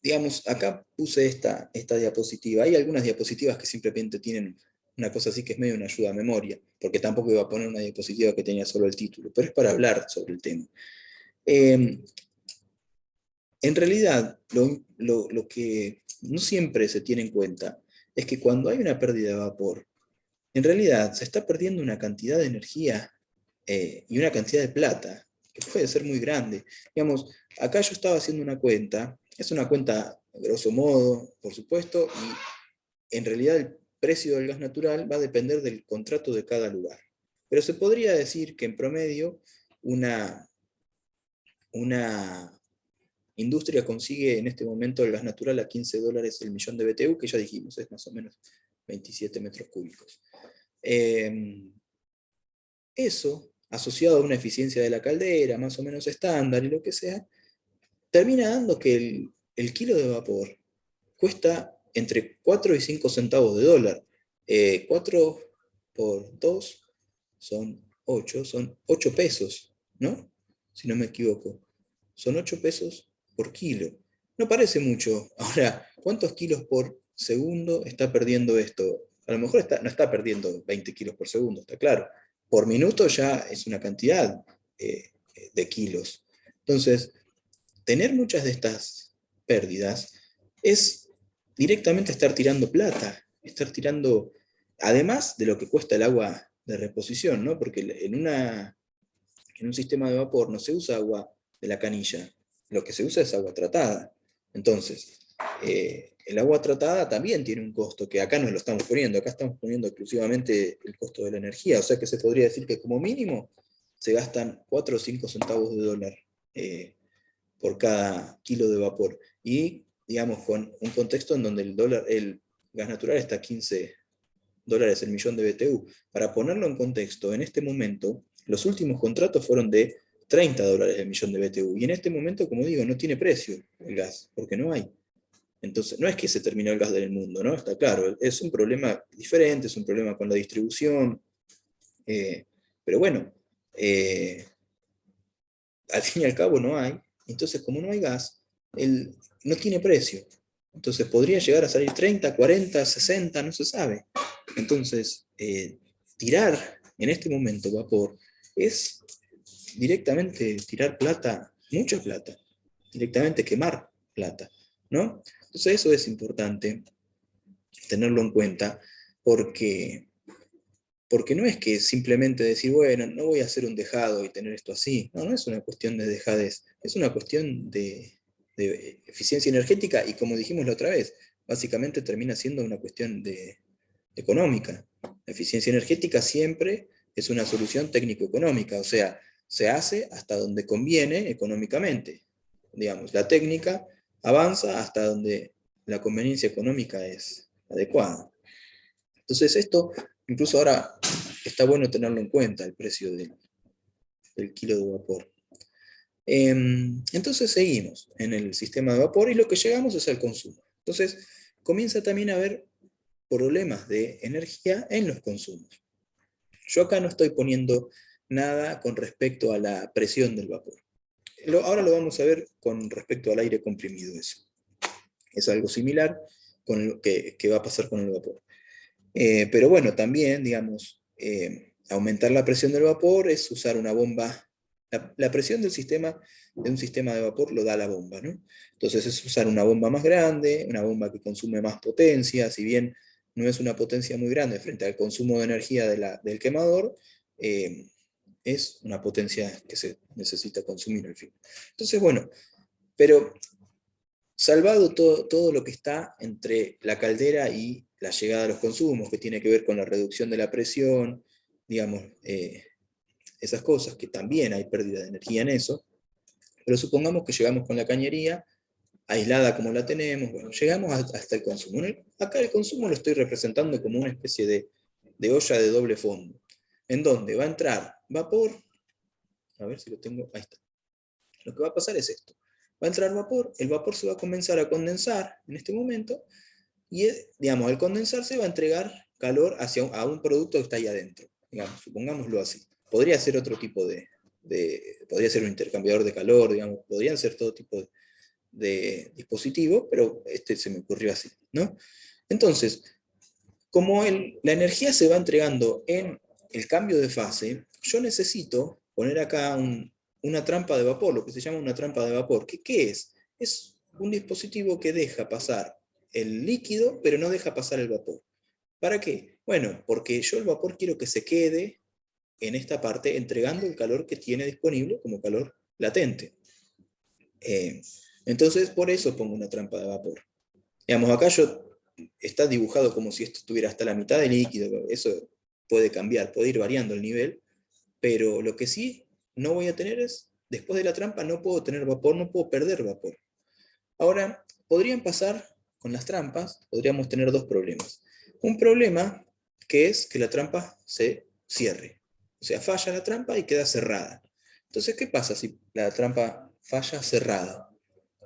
digamos, acá puse esta diapositiva. Hay algunas diapositivas que simplemente tienen una cosa así que es medio una ayuda a memoria, porque tampoco iba a poner una diapositiva que tenía solo el título, pero es para hablar sobre el tema. En realidad, lo que no siempre se tiene en cuenta es que cuando hay una pérdida de vapor, en realidad se está perdiendo una cantidad de energía y una cantidad de plata que puede ser muy grande. Digamos, acá yo estaba haciendo una cuenta, es una cuenta grosso modo, por supuesto, y en realidad el precio del gas natural va a depender del contrato de cada lugar. Pero se podría decir que en promedio una industria consigue en este momento el gas natural a $15 el millón de BTU, que ya dijimos, es más o menos 27 metros cúbicos. Eso, asociado a una eficiencia de la caldera, más o menos estándar y lo que sea, termina dando que el kilo de vapor cuesta entre 4 y 5 centavos de dólar. 4 por 2 son 8 pesos, ¿no? Si no me equivoco. Son 8 pesos por kilo. No parece mucho. Ahora, ¿cuántos kilos por segundo está perdiendo esto? A lo mejor no está perdiendo 20 kilos por segundo, está claro. Por minuto ya es una cantidad de kilos. Entonces, tener muchas de estas pérdidas es directamente estar tirando plata, estar tirando, además de lo que cuesta el agua de reposición, ¿no? Porque en un sistema de vapor no se usa agua de la canilla, lo que se usa es agua tratada. Entonces, el agua tratada también tiene un costo, que acá no lo estamos poniendo, acá estamos poniendo exclusivamente el costo de la energía, o sea que se podría decir que como mínimo se gastan 4 o 5 centavos de dólar por cada kilo de vapor. Y, digamos, con un contexto en donde el gas natural está a $15 el millón de BTU. Para ponerlo en contexto, en este momento, los últimos contratos fueron de $30 el millón de BTU. Y en este momento, como digo, no tiene precio el gas, porque no hay. Entonces, no es que se terminó el gas del mundo, ¿no? Está claro, es un problema diferente, es un problema con la distribución. Pero bueno, al fin y al cabo no hay. Entonces, como no hay gas, no tiene precio. Entonces, podría llegar a salir 30, 40, 60, no se sabe. Entonces, tirar en este momento vapor es directamente tirar plata, mucha plata, directamente quemar plata, ¿no? Entonces, eso es importante tenerlo en cuenta porque no es que simplemente decir, bueno, no voy a hacer un dejado y tener esto así. No, no es una cuestión de dejadez, es una cuestión de eficiencia energética y como dijimos la otra vez, básicamente termina siendo una cuestión económica. La eficiencia energética siempre es una solución técnico-económica, o sea, se hace hasta donde conviene económicamente. Digamos, la técnica avanza hasta donde la conveniencia económica es adecuada. Entonces esto, incluso ahora está bueno tenerlo en cuenta, el precio del kilo de vapor. Entonces seguimos en el sistema de vapor y lo que llegamos es al consumo. Entonces, comienza también a haber problemas de energía en los consumos. Yo acá no estoy poniendo nada con respecto a la presión del vapor. Ahora lo vamos a ver con respecto al aire comprimido eso. Es algo similar con lo que va a pasar con el vapor. Pero bueno, también, digamos, aumentar la presión del vapor es usar una bomba. La presión del sistema, de un sistema de vapor, lo da la bomba, ¿no? Entonces es usar una bomba más grande, una bomba que consume más potencia, si bien no es una potencia muy grande frente al consumo de energía del quemador, es una potencia que se necesita consumir al fin. Entonces, bueno, pero salvado todo lo que está entre la caldera y la llegada a los consumos, que tiene que ver con la reducción de la presión, digamos, esas cosas, que también hay pérdida de energía en eso, pero supongamos que llegamos con la cañería, aislada como la tenemos, bueno, llegamos hasta el consumo. Acá el consumo lo estoy representando como una especie de olla de doble fondo, en donde va a entrar vapor, a ver si lo tengo, ahí está. Lo que va a pasar es esto. Va a entrar vapor, el vapor se va a comenzar a condensar en este momento, y digamos, al condensarse va a entregar calor a un producto que está ahí adentro, digamos, supongámoslo así. Podría ser otro tipo podría ser un intercambiador de calor, digamos, podrían ser todo tipo de dispositivos, pero este se me ocurrió así, ¿no? Entonces, como la energía se va entregando en el cambio de fase, yo necesito poner acá una trampa de vapor, lo que se llama una trampa de vapor. ¿Qué es? Es un dispositivo que deja pasar el líquido, pero no deja pasar el vapor. ¿Para qué? Bueno, porque yo el vapor quiero que se quede en esta parte entregando el calor que tiene disponible como calor latente. Entonces, por eso pongo una trampa de vapor. Digamos, acá está dibujado como si esto estuviera hasta la mitad del líquido, eso puede cambiar, puede ir variando el nivel, pero lo que sí no voy a tener es, después de la trampa no puedo tener vapor, no puedo perder vapor. Ahora, podrían pasar con las trampas, podríamos tener dos problemas. Un problema que es que la trampa se cierre, o sea, falla la trampa y queda cerrada. Entonces, ¿qué pasa si la trampa falla cerrada?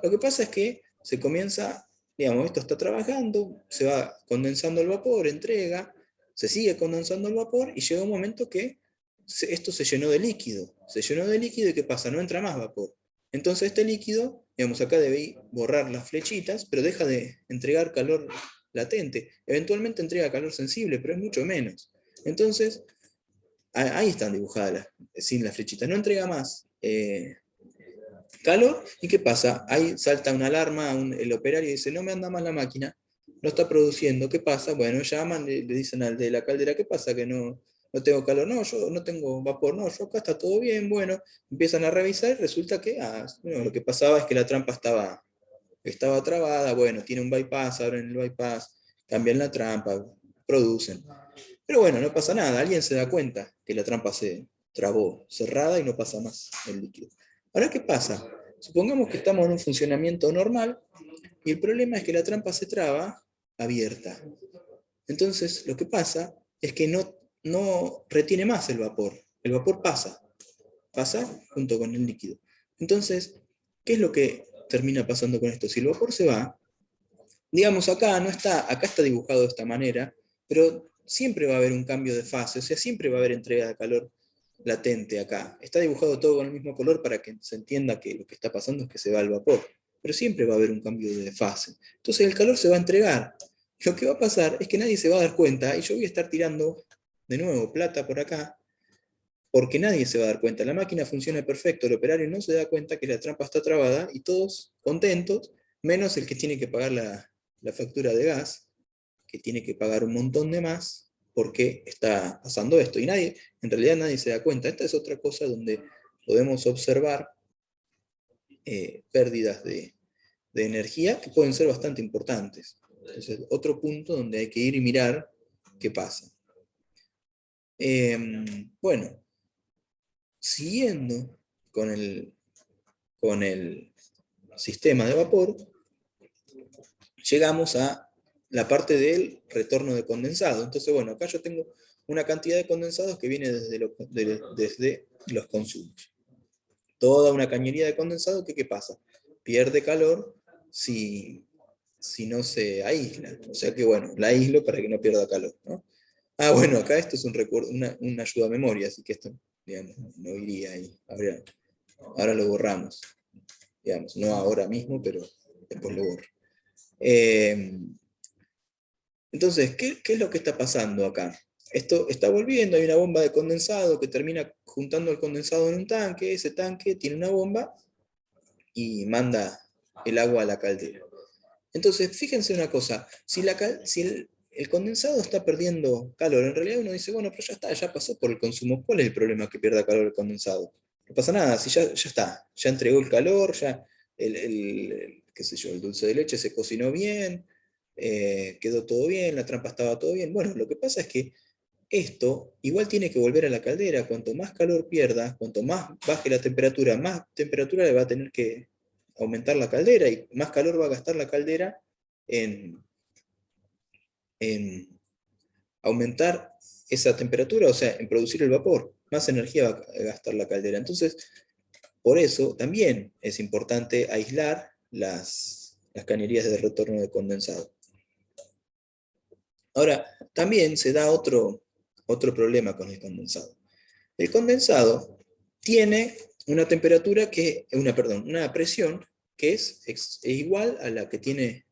Lo que pasa es que se comienza, digamos, esto está trabajando, se va condensando el vapor, entrega, se sigue condensando el vapor y llega un momento que esto se llenó de líquido. Se llenó de líquido y ¿qué pasa? No entra más vapor. Entonces este líquido, digamos, acá debe borrar las flechitas, pero deja de entregar calor latente. Eventualmente entrega calor sensible, pero es mucho menos. Entonces, ahí están dibujadas sin las flechitas. No entrega más calor, ¿y qué pasa? Ahí salta una alarma, el operario dice, no me anda más la máquina, no está produciendo, ¿qué pasa? Bueno, llaman, le dicen al de la caldera, ¿qué pasa? Que no tengo calor, no, yo no tengo vapor, no, yo acá está todo bien, bueno, empiezan a revisar y resulta que, bueno, lo que pasaba es que la trampa estaba trabada, bueno, tiene un bypass, abren el bypass, cambian la trampa, producen. Pero bueno, no pasa nada, alguien se da cuenta que la trampa se trabó cerrada y no pasa más el líquido. Ahora, ¿qué pasa? Supongamos que estamos en un funcionamiento normal y el problema es que la trampa se traba abierta. Entonces, lo que pasa es que no retiene más el vapor pasa junto con el líquido. Entonces, ¿qué es lo que termina pasando con esto? Si el vapor se va, digamos, acá está dibujado de esta manera, pero siempre va a haber un cambio de fase, o sea, siempre va a haber entrega de calor latente acá. Está dibujado todo con el mismo color para que se entienda que lo que está pasando es que se va el vapor, pero siempre va a haber un cambio de fase. Entonces el calor se va a entregar. Lo que va a pasar es que nadie se va a dar cuenta y yo voy a estar tirando de nuevo plata por acá, porque nadie se va a dar cuenta. La máquina funciona perfecto, el operario no se da cuenta que la trampa está trabada y todos contentos, menos el que tiene que pagar la factura de gas, que tiene que pagar un montón de más porque está pasando esto. Y en realidad nadie se da cuenta. Esta es otra cosa donde podemos observar pérdidas de energía que pueden ser bastante importantes. Entonces, otro punto donde hay que ir y mirar qué pasa. Bueno, siguiendo con el sistema de vapor, llegamos a la parte del retorno de condensado. Entonces, bueno, acá yo tengo una cantidad de condensados que viene desde los consumos. Toda una cañería de condensado que, ¿qué pasa? Pierde calor si si no se aísla. O sea que bueno, la aíslo para que no pierda calor, ¿no? Ah, bueno, acá esto es un recuerdo, una ayuda a memoria, así que esto, digamos, no iría ahí. Ahora lo borramos, digamos, no ahora mismo, pero después lo borro. Eh, entonces, ¿qué es lo que está pasando acá? Esto está volviendo, hay una bomba de condensado que termina juntando el condensado en un tanque, ese tanque tiene una bomba y manda el agua a la caldera. Entonces, fíjense una cosa, si el condensado está perdiendo calor, en realidad uno dice, bueno, pero ya está, ya pasó por el consumo, ¿cuál es el problema que pierda calor el condensado? No pasa nada, si ya está, ya entregó el calor, ya qué sé yo, el dulce de leche se cocinó bien, quedó todo bien, la trampa estaba todo bien. Bueno, lo que pasa es que esto igual tiene que volver a la caldera, cuanto más calor pierda, cuanto más baje la temperatura, más temperatura le va a tener que aumentar la caldera y más calor va a gastar la caldera en, en aumentar esa temperatura, o sea, en producir el vapor. Más energía va a gastar la caldera. Entonces, por eso también es importante aislar las cañerías de retorno de condensado. Ahora, también se da otro problema con el condensado. El condensado tiene una temperatura una presión que es igual a la que tiene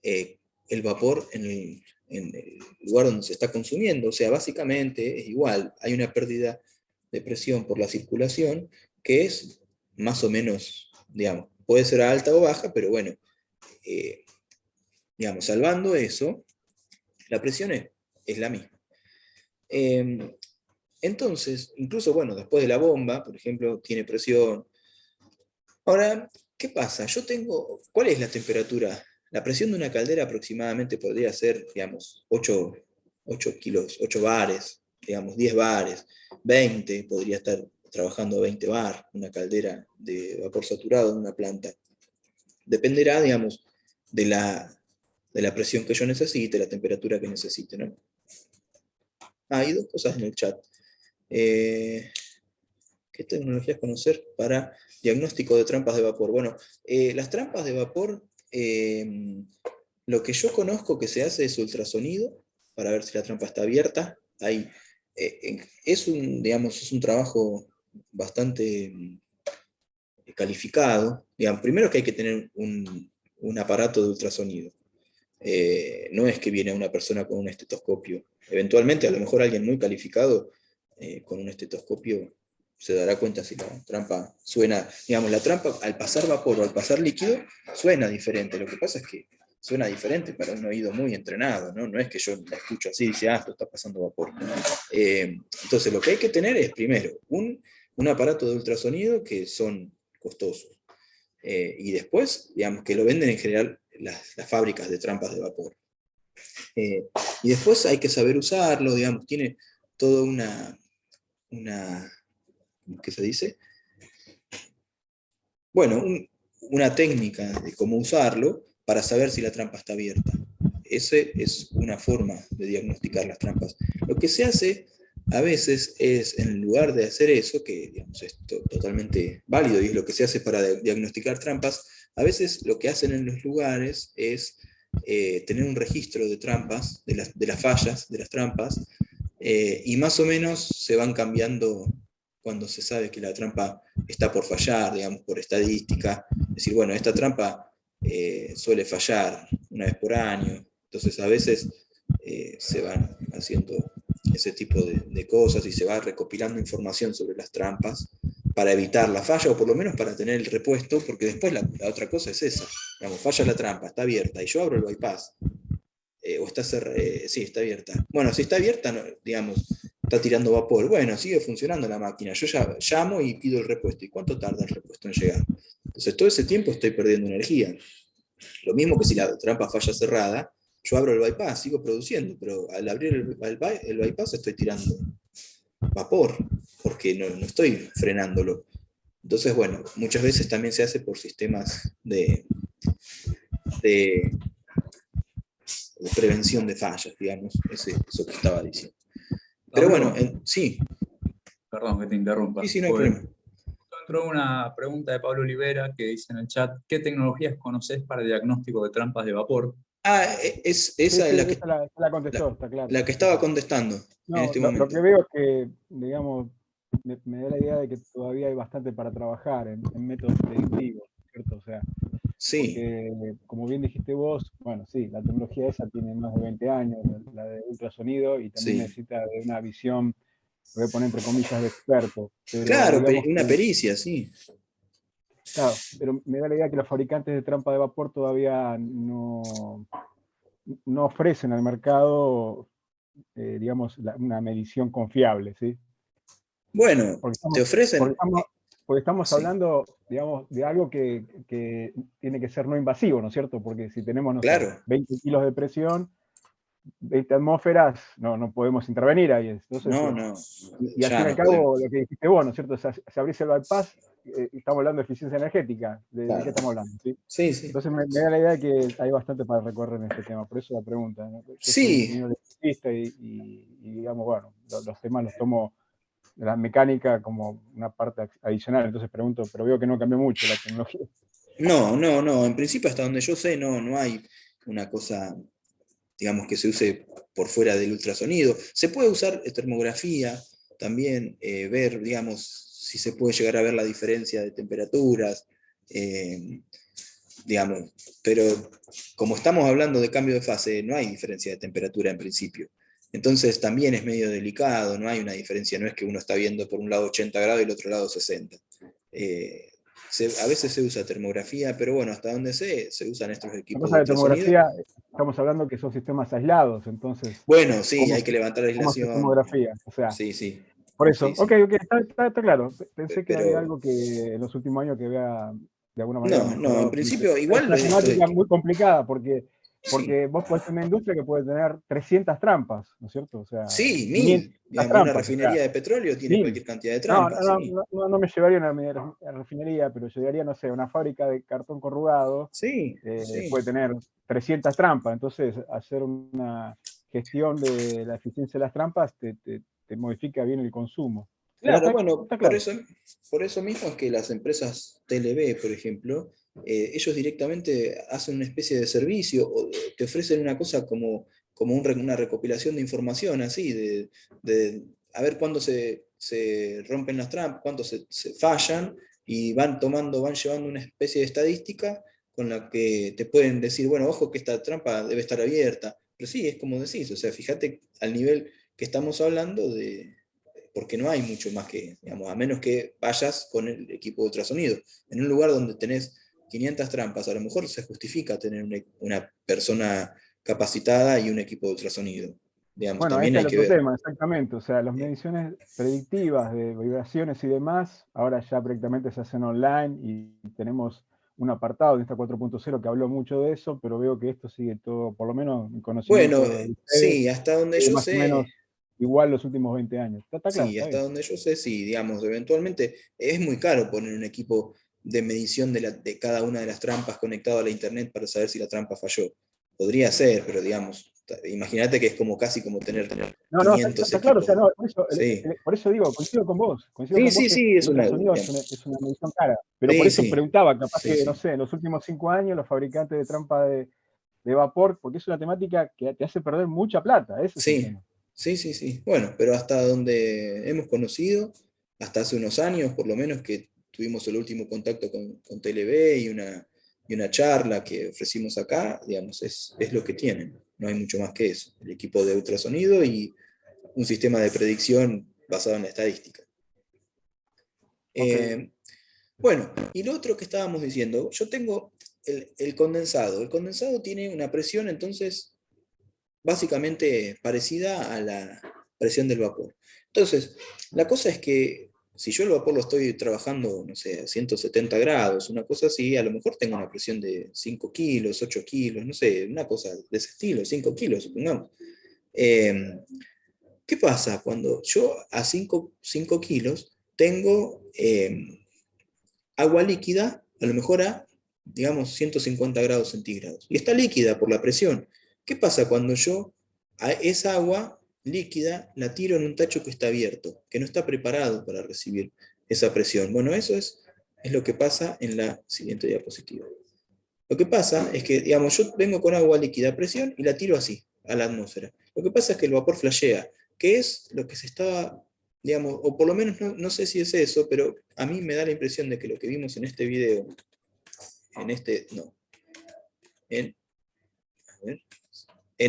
el vapor en el lugar donde se está consumiendo. O sea, básicamente es igual. Hay una pérdida de presión por la circulación que es más o menos, digamos, puede ser alta o baja, pero bueno, eh, digamos, salvando eso, la presión es la misma. Eh, entonces, incluso, bueno, después de la bomba, por ejemplo, tiene presión. Ahora, ¿qué pasa? ¿Cuál es la temperatura? La presión de una caldera aproximadamente podría ser, digamos, 8 kilos, 8 bares, digamos, 10 bares, 20, podría estar trabajando a 20 bar, una caldera de vapor saturado en una planta. Dependerá, digamos, de la presión que yo necesite, la temperatura que necesite, ¿no? Hay dos cosas en el chat. ¿Qué tecnologías conocer para diagnóstico de trampas de vapor? Bueno, las trampas de vapor, lo que yo conozco que se hace es ultrasonido para ver si la trampa está abierta. Digamos, es un trabajo bastante calificado. Digamos, primero que hay que tener un aparato de ultrasonido. No es que viene una persona con un estetoscopio. Eventualmente, a lo mejor alguien muy calificado con un estetoscopio se dará cuenta si la trampa suena, digamos, la trampa al pasar vapor o al pasar líquido suena diferente. Lo que pasa es que suena diferente para un oído muy entrenado, ¿no? No es que yo la escucho así y dice, esto está pasando vapor. Entonces, lo que hay que tener es, primero, un aparato de ultrasonido que son costosos. Y después, digamos, que lo venden en general las fábricas de trampas de vapor. Y después hay que saber usarlo, digamos, tiene toda ¿qué se dice? Bueno, una técnica de cómo usarlo para saber si la trampa está abierta. Esa es una forma de diagnosticar las trampas. Lo que se hace a veces es, en lugar de hacer eso, que digamos, es totalmente válido y es lo que se hace para diagnosticar trampas, a veces lo que hacen en los lugares es tener un registro de trampas, de las fallas, de las trampas, y más o menos se van cambiando cuando se sabe que la trampa está por fallar, digamos, por estadística. Decir, bueno, esta trampa suele fallar una vez por año, entonces a veces se van haciendo ese tipo de cosas y se va recopilando información sobre las trampas para evitar la falla o por lo menos para tener el repuesto, porque después la otra cosa es esa. Digamos, falla la trampa, está abierta y yo abro el bypass. O está sí, está abierta. Bueno, si está abierta, no, digamos, está tirando vapor. Bueno, sigue funcionando la máquina. Yo ya llamo y pido el repuesto. ¿Y cuánto tarda el repuesto en llegar? Entonces, todo ese tiempo estoy perdiendo energía. Lo mismo que si la trampa falla cerrada, yo abro el bypass, sigo produciendo, pero al abrir el bypass estoy tirando vapor, porque no estoy frenándolo. Entonces, bueno, muchas veces también se hace por sistemas de prevención de fallas, digamos, eso que estaba diciendo. Pero Pablo, bueno, sí. perdón que te interrumpa. Sí, no hay problema. entró una pregunta de Pablo Olivera que dice en el chat, ¿qué tecnologías conoces para el diagnóstico de trampas de vapor? Esa es esa la contestó, está claro. la que estaba contestando en No, este lo momento. que veo es que, digamos, me da la idea de que todavía hay bastante para trabajar en métodos predictivos, ¿cierto? O sea, Sí, porque, como bien dijiste vos, bueno, sí, la tecnología esa tiene más de 20 años, la de ultrasonido, y también sí. necesita de una visión, lo voy a poner entre comillas, de experto, pero Claro, digamos una que, pericia, sí. claro, pero me da la idea que los fabricantes de trampa de vapor todavía no ofrecen al mercado, digamos, una medición confiable, ¿sí? Bueno, Porque te estamos, porque ofrecen, estamos, porque estamos sí, hablando, digamos, de algo que tiene que ser no invasivo, ¿no es cierto? Porque si tenemos, no sé, claro. 20 kilos de presión, 20 atmósferas, no podemos intervenir ahí. Entonces, No, no, y al ya fin y al no podemos. cabo, lo que dijiste vos, ¿no es cierto? Si abrís el bypass, estamos hablando de eficiencia energética. ¿De qué Claro. estamos hablando? ¿Sí? Sí, sí. Entonces me da la idea de que hay bastante para recorrer en este tema. Por eso la pregunta, ¿no? Yo soy Sí, ingeniero electricista y digamos, bueno, los temas los tomo de la mecánica como una parte adicional. Entonces pregunto, pero veo que no cambió mucho la tecnología. no. En principio, hasta donde yo sé, no hay una cosa, digamos, que se use por fuera del ultrasonido. Se puede usar termografía, también ver, digamos, si se puede llegar a ver la diferencia de temperaturas, digamos, pero como estamos hablando de cambio de fase, no hay diferencia de temperatura en principio. Entonces también es medio delicado, no hay una diferencia, no es que uno está viendo por un lado 80 grados y el otro lado 60. A veces se usa termografía, pero bueno, hasta donde se usan estos La equipos de cosa de ultrasonido. tomografía, estamos hablando que son sistemas aislados, entonces, Bueno, sí, ¿cómo, hay que levantar la cómo hacer aislación. tomografía? O sea, Sí, sí, por eso, sí, ok, sí. está claro. Pensé que había Pero algo que en los últimos años que había de alguna manera no, en mejorado. principio Es igual una temática muy complicada sí, porque vos podés tener una industria que puede tener 300 trampas, ¿no es cierto? O sea, sí, 500 digamos, una trampas, o sea, refinería de petróleo tiene 1000. cualquier cantidad de No, trampas, sí. no me llevaría a una refinería, pero llevaría, no sé, a una fábrica de cartón corrugado, Sí, sí. puede tener 300 trampas, entonces hacer una gestión de la eficiencia de las trampas te modifica bien el consumo. Pero Claro, bueno, está claro. por eso mismo es que las empresas TLB, por ejemplo, ellos directamente hacen una especie de servicio o te ofrecen una cosa como una recopilación de información así, de a ver cuándo se rompen las trampas, cuándo se fallan, y van llevando una especie de estadística con la que te pueden decir, bueno, ojo que esta trampa debe estar abierta. Pero sí, es como decís, o sea, fíjate al nivel que estamos hablando porque no hay mucho más que, digamos, a menos que vayas con el equipo de ultrasonido. En un lugar donde tenés 500 trampas, a lo mejor se justifica tener una persona capacitada y un equipo de ultrasonido. Digamos, Bueno, ahí también está hay el que otro ver. tema, exactamente. O sea, las Eh, mediciones predictivas de vibraciones y demás, ahora ya prácticamente se hacen online y tenemos un apartado de esta 4.0 que habló mucho de eso, pero veo que esto sigue todo, por lo menos mi bueno, conocimiento de ustedes, sí, hasta donde sigue yo más o sé, menos igual los últimos 20 años. Está claro, sí, está hasta bien. donde yo sé, sí, digamos, eventualmente es muy caro poner un equipo de medición de cada una de las trampas conectado a la internet para saber si la trampa falló. Podría ser, pero digamos, imagínate que es como casi como tener No, 500 está claro, o equipos. sea, no, Sí, por eso digo, coincido sí, con vos sí, que sí, el ultrasonido es una medición cara, pero por sí, eso sí, preguntaba, capaz sí, que, no sí, sé, en los últimos 5 años los fabricantes de trampa de vapor, porque es una temática que te hace perder mucha plata, ese es el sí, tema. sí, sí, sí. Bueno, pero hasta donde hemos conocido, hasta hace unos años, por lo menos que tuvimos el último contacto con TLB y una charla que ofrecimos acá, digamos, es lo que tienen. No hay mucho más que eso. El equipo de ultrasonido y un sistema de predicción basado en la estadística. Ok, Eh, bueno, y lo otro que estábamos diciendo, yo tengo el condensado. El condensado tiene una presión entonces básicamente parecida a la presión del vapor. Entonces, la cosa es que si yo el vapor lo estoy trabajando, no sé, a 170 grados, una cosa así, a lo mejor tengo una presión de 5 kilos, 8 kilos, no sé, una cosa de ese estilo, 5 kilos, supongamos. Eh, ¿Qué pasa cuando yo a 5 kilos tengo agua líquida, a lo mejor a, digamos, 150 grados centígrados? Y está líquida por la presión. ¿Qué pasa cuando yo a esa agua líquida la tiro en un tacho que está abierto, que no está preparado para recibir esa presión. Bueno, eso es lo que pasa en la siguiente diapositiva. Lo que pasa es que, digamos, yo vengo con agua líquida a presión y la tiro así, a la atmósfera. Lo que pasa es que el vapor flashea, que es lo que se estaba, digamos, o por lo menos no sé si es eso, pero a mí me da la impresión de que lo que vimos en este video, en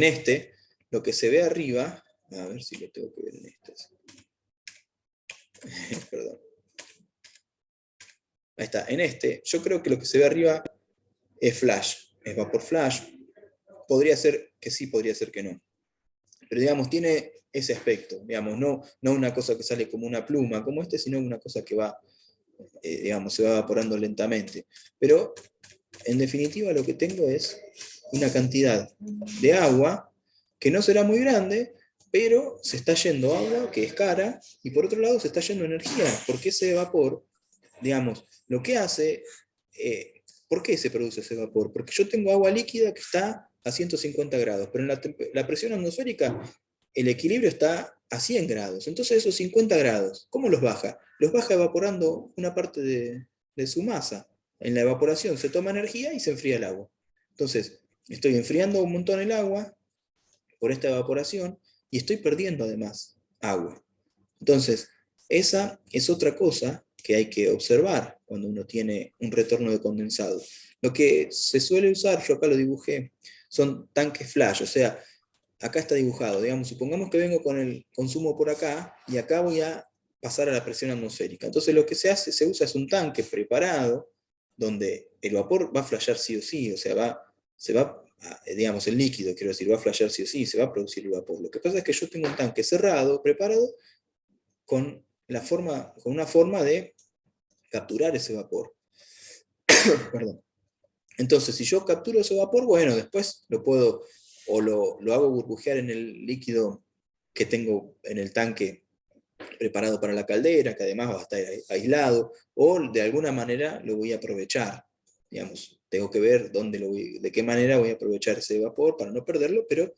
este, lo que se ve arriba, a ver si lo tengo que ver en este. Perdón. Ahí está, en este, yo creo que lo que se ve arriba es flash, es vapor flash. Podría ser que sí, podría ser que no. Pero digamos, tiene ese aspecto, digamos, no una cosa que sale como una pluma, como este, sino una cosa que va, digamos, se va evaporando lentamente. Pero, en definitiva, lo que tengo es una cantidad de agua que no será muy grande, pero se está yendo agua que es cara, y por otro lado se está yendo energía, porque ese vapor, digamos, lo que hace, ¿por qué se produce ese vapor? Porque yo tengo agua líquida que está a 150 grados, pero en la presión atmosférica el equilibrio está a 100 grados. Entonces esos 50 grados, ¿cómo los baja? Los baja evaporando una parte de su masa. En la evaporación se toma energía y se enfría el agua. Entonces, estoy enfriando un montón el agua por esta evaporación y estoy perdiendo además agua. Entonces, esa es otra cosa que hay que observar cuando uno tiene un retorno de condensado. Lo que se suele usar, yo acá lo dibujé, son tanques flash, o sea, acá está dibujado, digamos, supongamos que vengo con el consumo por acá y acá voy a pasar a la presión atmosférica. Entonces lo que se usa es un tanque preparado donde el vapor va a flashear sí o sí, o sea, digamos, el líquido, quiero decir, va a flashear sí o sí, se va a producir el vapor. Lo que pasa es que yo tengo un tanque cerrado, preparado, con una forma de capturar ese vapor. Perdón. Entonces, si yo capturo ese vapor, bueno, después lo puedo, o lo hago burbujear en el líquido que tengo en el tanque preparado para la caldera, que además va a estar aislado, o de alguna manera lo voy a aprovechar. Digamos, tengo que ver de qué manera voy a aprovechar ese vapor para no perderlo, pero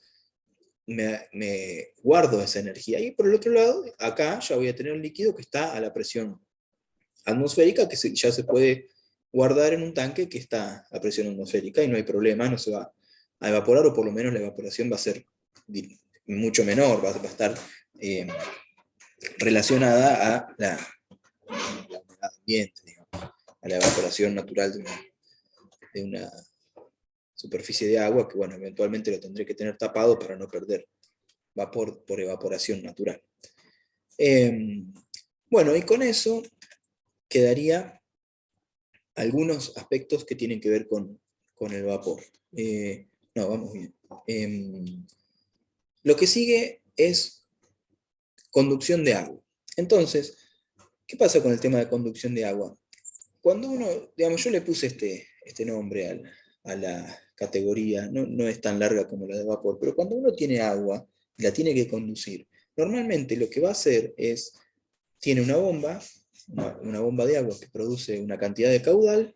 me guardo esa energía. Y por el otro lado, acá ya voy a tener un líquido que está a la presión atmosférica, que ya se puede guardar en un tanque que está a presión atmosférica y no hay problema, no se va a evaporar, o por lo menos la evaporación va a ser mucho menor, va a estar relacionada a la humedad ambiente, digamos, a la evaporación natural de una superficie de agua, que bueno, eventualmente lo tendré que tener tapado para no perder vapor por evaporación natural. Bueno, y con eso quedaría algunos aspectos que tienen que ver con el vapor. No, vamos bien. Lo que sigue es conducción de agua. Entonces, ¿qué pasa con el tema de conducción de agua? Cuando uno, digamos, yo le puse este nombre a la categoría, no es tan larga como la de vapor, pero cuando uno tiene agua y la tiene que conducir, normalmente lo que va a hacer es, tiene una bomba de agua que produce una cantidad de caudal,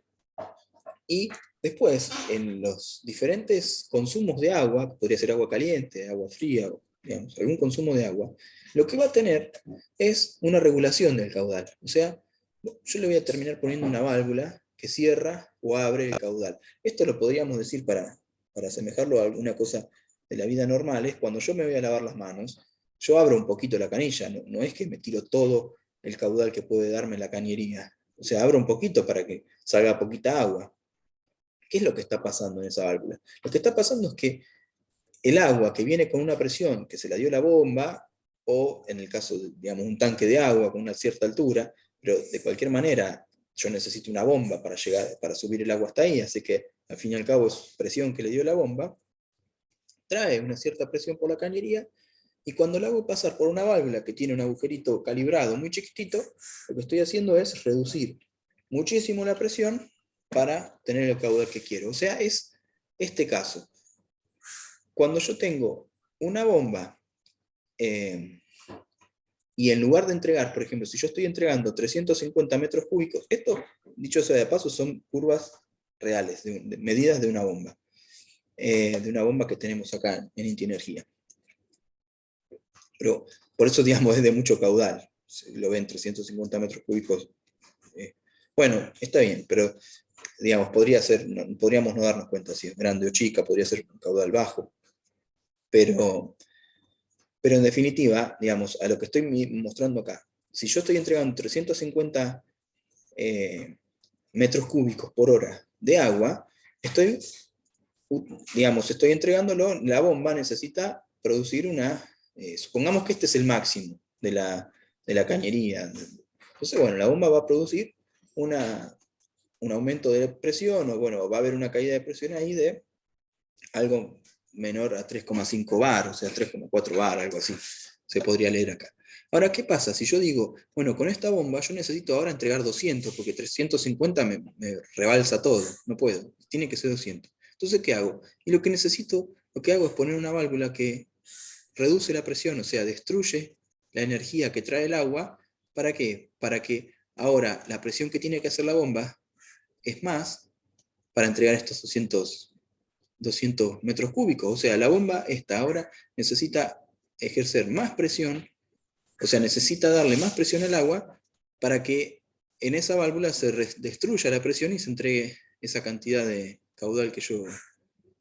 y después en los diferentes consumos de agua, podría ser agua caliente, agua fría, digamos, algún consumo de agua, lo que va a tener es una regulación del caudal. O sea, yo le voy a terminar poniendo una válvula que cierra o abre el caudal. Esto lo podríamos decir para asemejarlo a alguna cosa de la vida normal, es cuando yo me voy a lavar las manos, yo abro un poquito la canilla, no es que me tiro todo el caudal que puede darme la cañería. O sea, abro un poquito para que salga poquita agua. ¿Qué es lo que está pasando en esa válvula? Lo que está pasando es que el agua que viene con una presión que se la dio la bomba, o en el caso de, digamos, un tanque de agua con una cierta altura, pero de cualquier manera yo necesito una bomba para subir el agua hasta ahí, así que al fin y al cabo es presión que le dio la bomba, trae una cierta presión por la cañería, y cuando la hago pasar por una válvula que tiene un agujerito calibrado muy chiquitito, lo que estoy haciendo es reducir muchísimo la presión para tener el caudal que quiero. O sea, es este caso. Cuando yo tengo una bomba y en lugar de entregar, por ejemplo, si yo estoy entregando 350 metros cúbicos, esto, dicho sea de paso, son curvas reales, medidas de una bomba que tenemos acá en Inti Energía. Pero por eso, digamos, es de mucho caudal. Lo ven, 350 metros cúbicos Bueno, está bien, pero digamos, podríamos no darnos cuenta si es grande o chica, podría ser un caudal bajo, pero en definitiva, digamos, a lo que estoy mostrando acá, si yo estoy entregando 350 metros cúbicos por hora de agua, estoy entregándolo, la bomba necesita producir supongamos que este es el máximo de la cañería. Entonces, bueno, la bomba va a producir un aumento de presión, o bueno, va a haber una caída de presión ahí de algo menor a 3,5 bar, o sea, 3,4 bar, algo así, se podría leer acá. Ahora, ¿qué pasa? Si yo digo, bueno, con esta bomba yo necesito ahora entregar 200, porque 350 me rebalsa todo, no puedo, tiene que ser 200. Entonces, ¿qué hago? Y lo que hago es poner una válvula que reduce la presión, o sea, destruye la energía que trae el agua. ¿Para qué? Para que ahora la presión que tiene que hacer la bomba es más para entregar estos 200 metros cúbicos. O sea, la bomba esta ahora necesita ejercer más presión, o sea, necesita darle más presión al agua para que en esa válvula se destruya la presión y se entregue esa cantidad de caudal que yo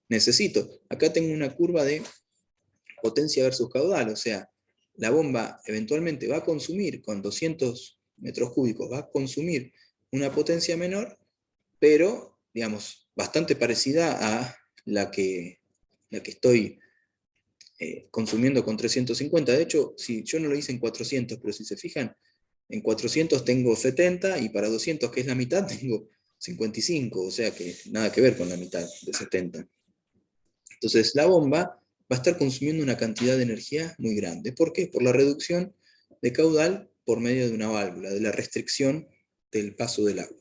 necesito. Acá tengo una curva de potencia versus caudal, o sea, la bomba eventualmente va a consumir, con 200 metros cúbicos, va a consumir una potencia menor, pero, digamos, bastante parecida a la que estoy consumiendo con 350. De hecho, si yo no lo hice en 400, pero si se fijan, en 400 tengo 70 y para 200, que es la mitad, tengo 55, o sea que nada que ver con la mitad de 70. Entonces la bomba va a estar consumiendo una cantidad de energía muy grande. ¿Por qué? Por la reducción de caudal por medio de una válvula, de la restricción del paso del agua.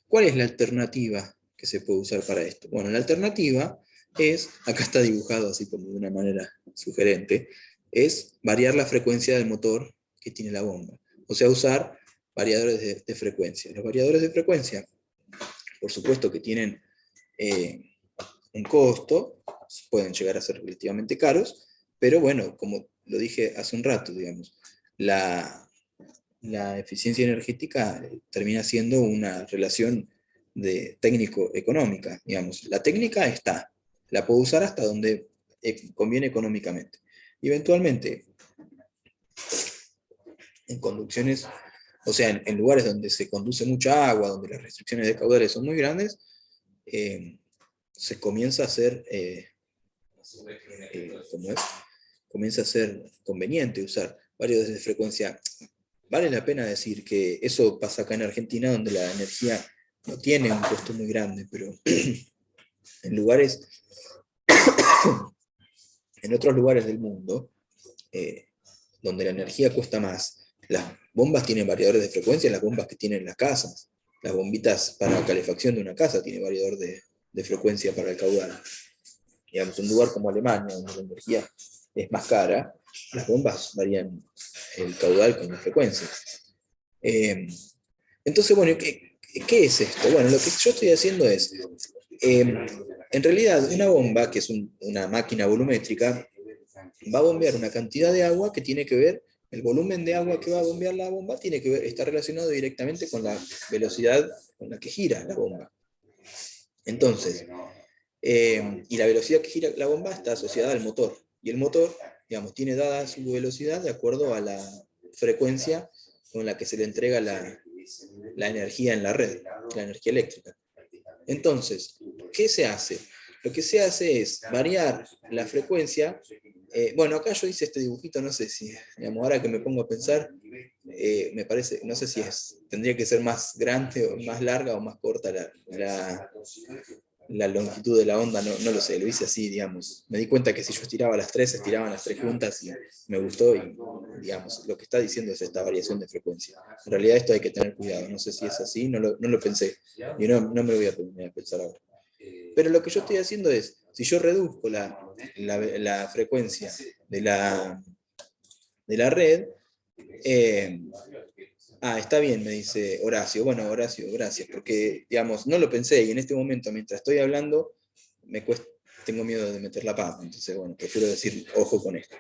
¿Cuál es la alternativa que se puede usar para esto? Bueno, la alternativa es, acá está dibujado así como de una manera sugerente, es variar la frecuencia del motor que tiene la bomba. O sea, usar variadores de frecuencia. Los variadores de frecuencia, por supuesto que tienen un costo, pueden llegar a ser relativamente caros, pero bueno, como lo dije hace un rato, digamos, la eficiencia energética termina siendo una relación de técnico-económica, digamos. La técnica está, la puedo usar hasta donde conviene económicamente. Y eventualmente, en conducciones, o sea, en lugares donde se conduce mucha agua, donde las restricciones de caudales son muy grandes, se comienza a hacer, comienza a ser conveniente usar varios de frecuencia. Vale la pena decir que eso pasa acá en Argentina, donde la energía no tiene un costo muy grande, pero en lugares, en otros lugares del mundo, donde la energía cuesta más, las bombas tienen variadores de frecuencia, las bombas que tienen las casas, las bombitas para calefacción de una casa tienen variador de frecuencia para el caudal. Digamos, un lugar como Alemania, donde la energía es más cara, las bombas varían el caudal con la frecuencia. Entonces, bueno, ¿qué es esto? Bueno, lo que yo estoy haciendo es, en realidad, una bomba, que es una máquina volumétrica, va a bombear una cantidad de agua que tiene que ver, el volumen de agua que va a bombear la bomba tiene que ver, está relacionado directamente con la velocidad con la que gira la bomba. Entonces, y la velocidad que gira la bomba está asociada al motor. Y el motor, digamos, tiene dada su velocidad de acuerdo a la frecuencia con la que se le entrega la energía en la red, la energía eléctrica. Entonces, ¿qué se hace? Lo que se hace es variar la frecuencia. Bueno, acá yo hice este dibujito, no sé si, digamos, ahora que me pongo a pensar, me parece, no sé si tendría que ser más grande o más larga o más corta la longitud de la onda, no lo sé, lo hice así, digamos. Me di cuenta que si yo estiraba las tres, estiraban las tres juntas y me gustó y, digamos, lo que está diciendo es esta variación de frecuencia. En realidad esto hay que tener cuidado, no sé si es así, no lo pensé, y no me lo voy a poner a pensar ahora. Pero lo que yo estoy haciendo es, si yo reduzco la frecuencia de la red, está bien, me dice Horacio. Bueno, Horacio, gracias, porque, digamos, no lo pensé y en este momento, mientras estoy hablando, tengo miedo de meter la pata, entonces, bueno, prefiero decir, ojo con esto.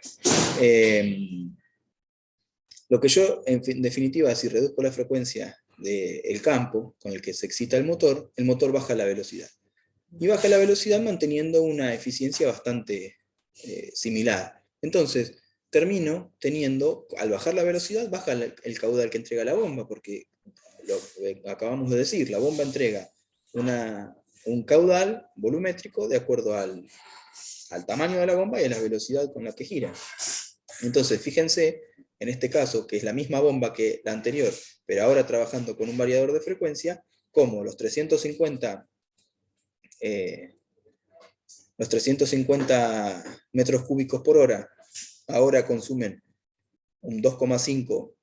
Lo que yo, en definitiva, si reduzco la frecuencia del campo con el que se excita el motor baja la velocidad. Y baja la velocidad manteniendo una eficiencia bastante similar. Entonces, termino teniendo, al bajar la velocidad, baja el caudal que entrega la bomba, porque lo acabamos de decir, la bomba entrega un caudal volumétrico de acuerdo al tamaño de la bomba y a la velocidad con la que gira. Entonces, fíjense, en este caso, que es la misma bomba que la anterior, pero ahora trabajando con un variador de frecuencia, como los 350 metros cúbicos por hora ahora consumen un 2,5,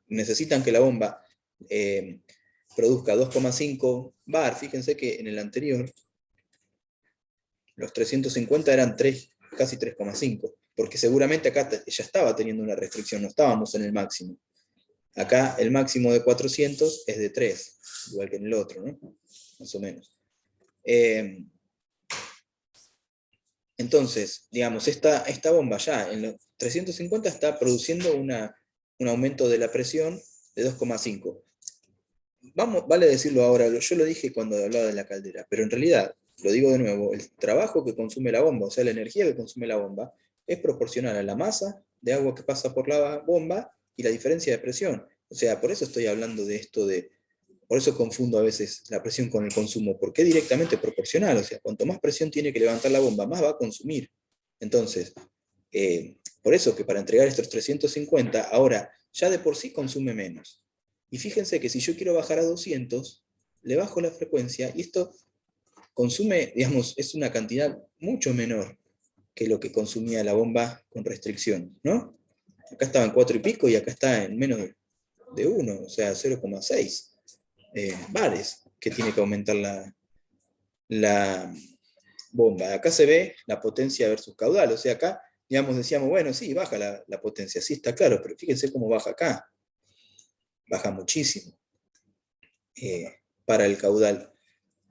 necesitan que la bomba produzca 2,5 bar. Fíjense que en el anterior los 350 eran casi 3,5, porque seguramente acá ya estaba teniendo una restricción, no estábamos en el máximo. Acá el máximo de 400 es de 3, igual que en el otro, ¿no? Más o menos. Entonces, digamos, esta bomba ya en los 350 está produciendo un aumento de la presión de 2,5. Vale decirlo ahora, yo lo dije cuando hablaba de la caldera, pero en realidad, lo digo de nuevo, el trabajo que consume la bomba, o sea, la energía que consume la bomba, es proporcional a la masa de agua que pasa por la bomba y la diferencia de presión. O sea, por eso estoy hablando de esto por eso confundo a veces la presión con el consumo, porque es directamente proporcional. O sea, cuanto más presión tiene que levantar la bomba, más va a consumir. Entonces, por eso que para entregar estos 350, ahora ya de por sí consume menos. Y fíjense que si yo quiero bajar a 200, le bajo la frecuencia y esto consume, digamos, es una cantidad mucho menor que lo que consumía la bomba con restricción, ¿no? Acá estaba en 4 y pico y acá está en menos de 1, o sea, 0,6 bares que tiene que aumentar la bomba. Acá se ve la potencia versus caudal, o sea, acá, digamos, decíamos, bueno, sí, baja la potencia, sí está claro, pero fíjense cómo baja acá. Baja muchísimo para el caudal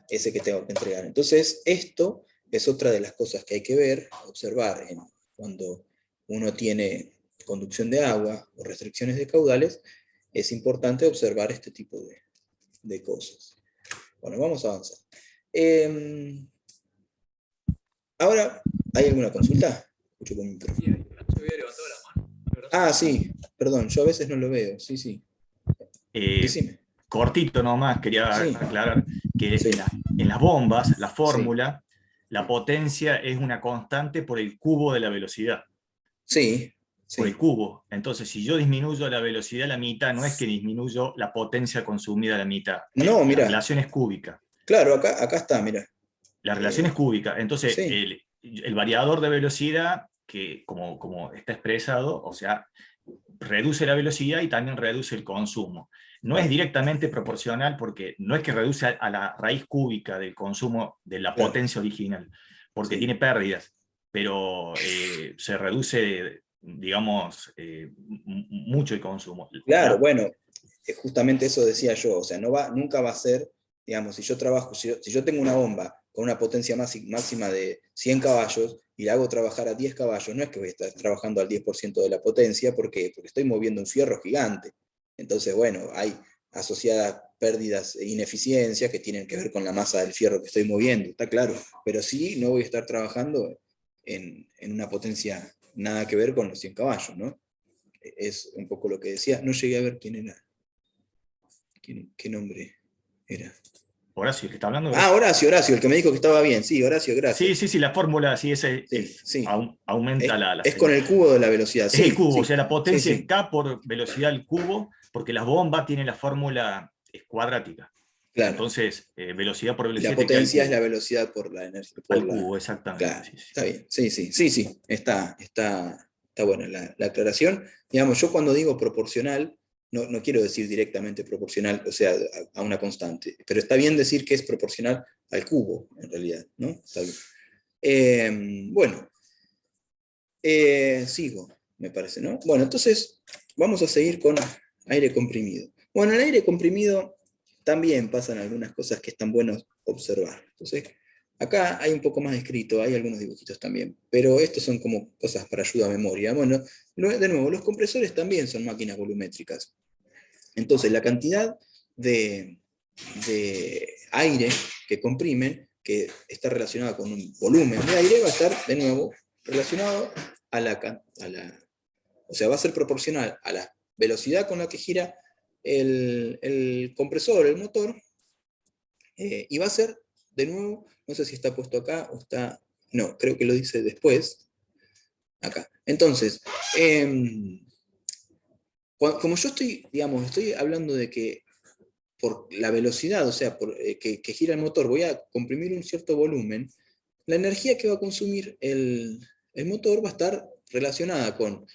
ese que tengo que entregar. Entonces, esto es otra de las cosas que hay que ver, observar cuando uno tiene conducción de agua o restricciones de caudales, es importante observar este tipo de cosas. Bueno, vamos a avanzar. Ahora, ¿hay alguna consulta? Escucho con mi micrófono. Yo había levantado la mano. Ah, sí, perdón, yo a veces no lo veo, sí. Decime. Cortito nomás, quería Sí. aclarar que Sí. en las bombas, la fórmula, la potencia es una constante por el cubo de la velocidad. Sí. Por el cubo. Entonces, si yo disminuyo la velocidad a la mitad, no es que disminuyo la potencia consumida a la mitad. No, mira. La relación es cúbica. Claro, acá está, mira. La relación es cúbica. Entonces, sí. el variador de velocidad, que como está expresado, o sea, reduce la velocidad y también reduce el consumo. No es directamente proporcional porque no es que reduce a la raíz cúbica del consumo de la potencia original, porque tiene pérdidas, pero se reduce, digamos, mucho el consumo. Claro, bueno, justamente eso decía yo, o sea, nunca va a ser, digamos, si yo tengo una bomba con una potencia máxima de 100 caballos y la hago trabajar a 10 caballos, no es que voy a estar trabajando al 10% de la potencia, ¿por qué? Porque estoy moviendo un fierro gigante. Entonces, bueno, hay asociadas pérdidas e ineficiencias que tienen que ver con la masa del fierro que estoy moviendo, está claro, pero sí no voy a estar trabajando en una potencia nada que ver con los 100 caballos, ¿no? Es un poco lo que decía. No llegué a ver quién era. ¿Qué nombre era? Horacio, ¿que está hablando? Horacio, el que me dijo que estaba bien. Sí, Horacio, gracias. Sí, la fórmula sí, aumenta es con el cubo de la velocidad. Es el cubo, o sea, la potencia es K por velocidad al cubo, porque las bombas tienen la fórmula cuadrática. Claro. Entonces, velocidad por velocidad. Y la potencia es la velocidad por la energía. Al cubo, exactamente. Claro, está bien. Sí. Está buena la aclaración. Digamos, yo cuando digo proporcional, no quiero decir directamente proporcional, o sea, a una constante, pero está bien decir que es proporcional al cubo, en realidad, ¿no? Está bien. Bueno, sigo, me parece, ¿no? Bueno, entonces vamos a seguir con aire comprimido. Bueno, en el aire comprimido también pasan algunas cosas que están buenos observar. Entonces, acá hay un poco más escrito, hay algunos dibujitos también, pero estos son como cosas para ayuda a memoria. Bueno, De nuevo, los compresores también son máquinas volumétricas. Entonces, la cantidad de aire que comprimen, que está relacionada con un volumen de aire, va a estar, de nuevo, relacionado o sea, va a ser proporcional a la velocidad con la que gira el compresor, el motor, y va a ser, de nuevo, no sé si está puesto acá o está, no, creo que lo dice después, acá. Entonces, como yo estoy hablando de que por la velocidad, o sea, que gira el motor, voy a comprimir un cierto volumen, la energía que va a consumir el motor va a estar relacionada con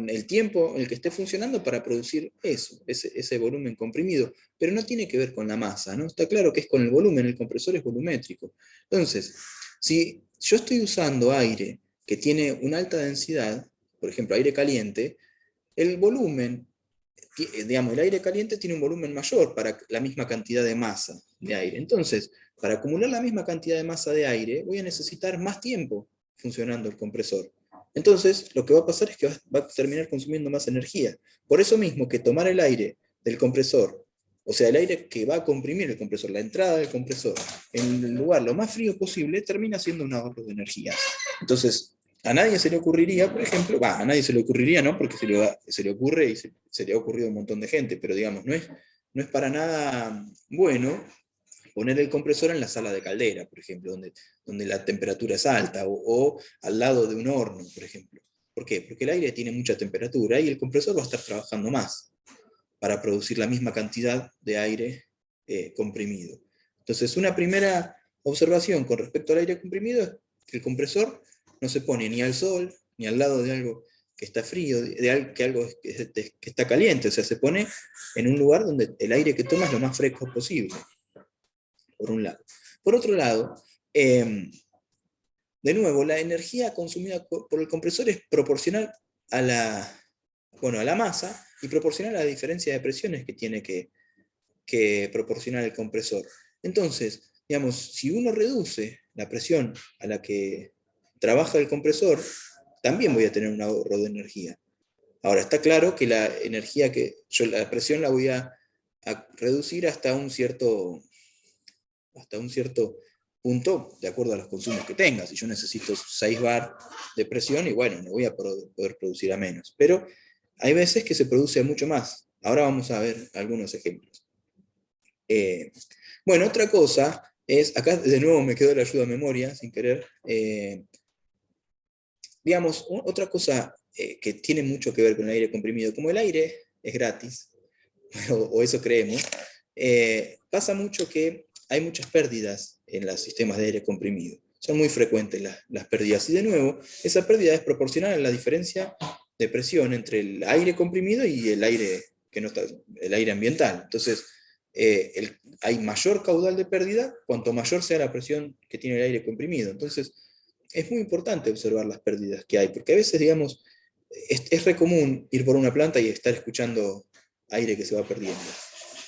el tiempo en el que esté funcionando para producir ese volumen comprimido, pero no tiene que ver con la masa, ¿no? Está claro que es con el volumen, el compresor es volumétrico. Entonces, si yo estoy usando aire que tiene una alta densidad, por ejemplo, aire caliente, el volumen, digamos, el aire caliente tiene un volumen mayor para la misma cantidad de masa de aire. Entonces, para acumular la misma cantidad de masa de aire, voy a necesitar más tiempo funcionando el compresor. Entonces, lo que va a pasar es que va a terminar consumiendo más energía. Por eso mismo que tomar el aire del compresor, o sea, el aire que va a comprimir el compresor, la entrada del compresor, en el lugar lo más frío posible, termina siendo un ahorro de energía. Entonces, a nadie se le ocurriría, por ejemplo, a nadie se le ocurriría, ¿no? Porque se le ocurre y se le ha ocurrido a un montón de gente, pero digamos, no es para nada bueno poner el compresor en la sala de caldera, por ejemplo, donde la temperatura es alta, o al lado de un horno, por ejemplo. ¿Por qué? Porque el aire tiene mucha temperatura y el compresor va a estar trabajando más para producir la misma cantidad de aire comprimido. Entonces, una primera observación con respecto al aire comprimido es que el compresor no se pone ni al sol, ni al lado de algo que está frío, de algo que está caliente, o sea, se pone en un lugar donde el aire que toma es lo más fresco posible, por un lado. Por otro lado, de nuevo, la energía consumida por el compresor es proporcional a la masa y proporcional a la diferencia de presiones que tiene que proporcionar el compresor. Entonces, digamos, si uno reduce la presión a la que trabaja el compresor, también voy a tener un ahorro de energía. Ahora, está claro que la energía la presión la voy a reducir hasta un cierto punto, de acuerdo a los consumos que tenga. Si yo necesito 6 bar de presión, y bueno, no voy a poder producir a menos. Pero hay veces que se produce mucho más. Ahora vamos a ver algunos ejemplos. Bueno, otra cosa es, acá de nuevo me quedó la ayuda a memoria, sin querer. Digamos, otra cosa que tiene mucho que ver con el aire comprimido, como el aire es gratis, o eso creemos, pasa mucho que hay muchas pérdidas en los sistemas de aire comprimido. Son muy frecuentes las pérdidas. Y de nuevo, esa pérdida es proporcional a la diferencia de presión entre el aire comprimido y el aire que no está, el aire ambiental. Entonces, hay mayor caudal de pérdida cuanto mayor sea la presión que tiene el aire comprimido. Entonces, es muy importante observar las pérdidas que hay, porque a veces, digamos, es re común ir por una planta y estar escuchando aire que se va perdiendo.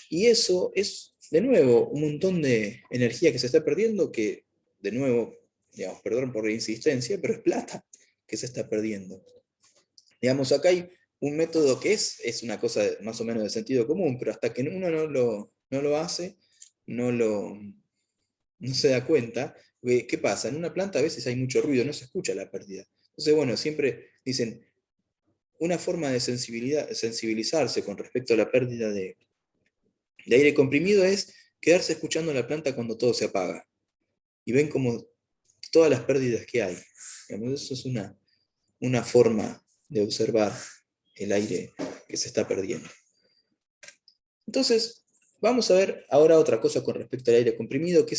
Y eso es, de nuevo, un montón de energía que se está perdiendo que, de nuevo, digamos, perdón por la insistencia, pero es plata que se está perdiendo. Digamos, acá hay un método que es una cosa más o menos de sentido común, pero hasta que uno no lo hace, no se da cuenta. ¿Qué pasa? En una planta a veces hay mucho ruido, no se escucha la pérdida. Entonces, bueno, siempre dicen, una forma de sensibilizarse con respecto a la pérdida de aire comprimido es quedarse escuchando la planta cuando todo se apaga. Y ven como todas las pérdidas que hay. Eso es una forma de observar el aire que se está perdiendo. Entonces, vamos a ver ahora otra cosa con respecto al aire comprimido, que